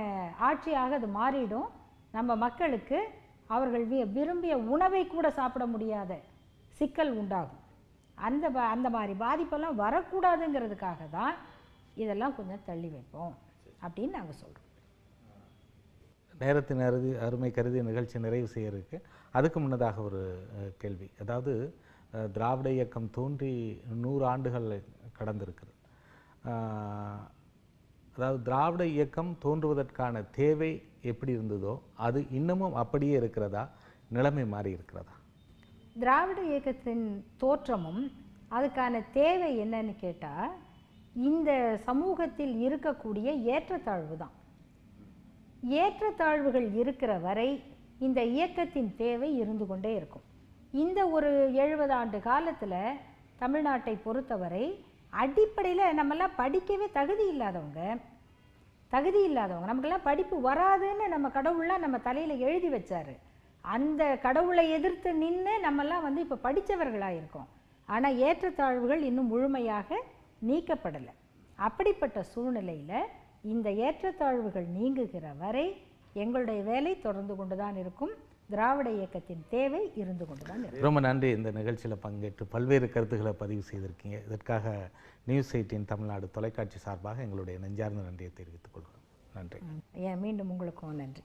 ஆட்சியாக அது மாறிடும். நம்ம மக்களுக்கு அவர்கள் விரும்பிய உணவை கூட சாப்பிட முடியாத சிக்கல் உண்டாகும். அந்த மாதிரி பாதிப்பெல்லாம் வரக்கூடாதுங்கிறதுக்காக தான் இதெல்லாம் கொஞ்சம் தள்ளி வைப்போம் அப்படின்னு நாங்கள் சொல்கிறோம். நேரத்தின் அருமை கருதி நிகழ்ச்சி நிறைவு செய்யறதுக்கு அதுக்கு முன்னதாக ஒரு கேள்வி. அதாவது திராவிட இயக்கம் தோன்றி 100 ஆண்டுகள் கடந்திருக்கிறது. அதாவது திராவிட இயக்கம் தோன்றுவதற்கான தேவை எப்படி இருந்ததோ அது இன்னமும் அப்படியே இருக்கிறதா, நிலைமை மாறி இருக்கிறதா? திராவிட இயக்கத்தின் தோற்றமும் அதுக்கான தேவை என்னன்னு கேட்டால், இந்த சமூகத்தில் இருக்கக்கூடிய ஏற்றத்தாழ்வு தான். ஏற்றத்தாழ்வுகள் இருக்கிற வரை இந்த இயக்கத்தின் தேவை இருந்து கொண்டே இருக்கும். இந்த ஒரு 70 ஆண்டு காலத்தில் தமிழ்நாட்டை பொறுத்தவரை அடிப்படையில் நம்மெல்லாம் படிக்கவே தகுதி இல்லாதவங்க, நமக்கெல்லாம் படிப்பு வராதுன்னு நம்ம கடவுள்லாம் நம்ம தலையில் எழுதி வச்சாரு. அந்த கடவுளை எதிர்த்து நின்று நம்மெல்லாம் வந்து இப்போ படித்தவர்களாக இருக்கோம். ஆனால் ஏற்றத்தாழ்வுகள் இன்னும் முழுமையாக நீக்கப்படலை. அப்படிப்பட்ட சூழ்நிலையில் இந்த ஏற்றத்தாழ்வுகள் நீங்குகிற வரை எங்களுடைய வேலை தொடர்ந்து கொண்டு தான் இருக்கும். திராவிட இயக்கத்தின் தேவை இருந்து கொண்டு தான் இருக்கும். ரொம்ப நன்றி. இந்த நிகழ்ச்சியில் பங்கேற்று பல்வேறு கருத்துக்களை பதிவு செய்திருக்கீங்க. இதற்காக நியூஸ் 18 தமிழ்நாடு தொலைக்காட்சி சார்பாக எங்களுடைய நெஞ்சார்ந்த நன்றியை தெரிவித்துக் கொள்கிறோம். நன்றி. மீண்டும் உங்களுக்கும் நன்றி.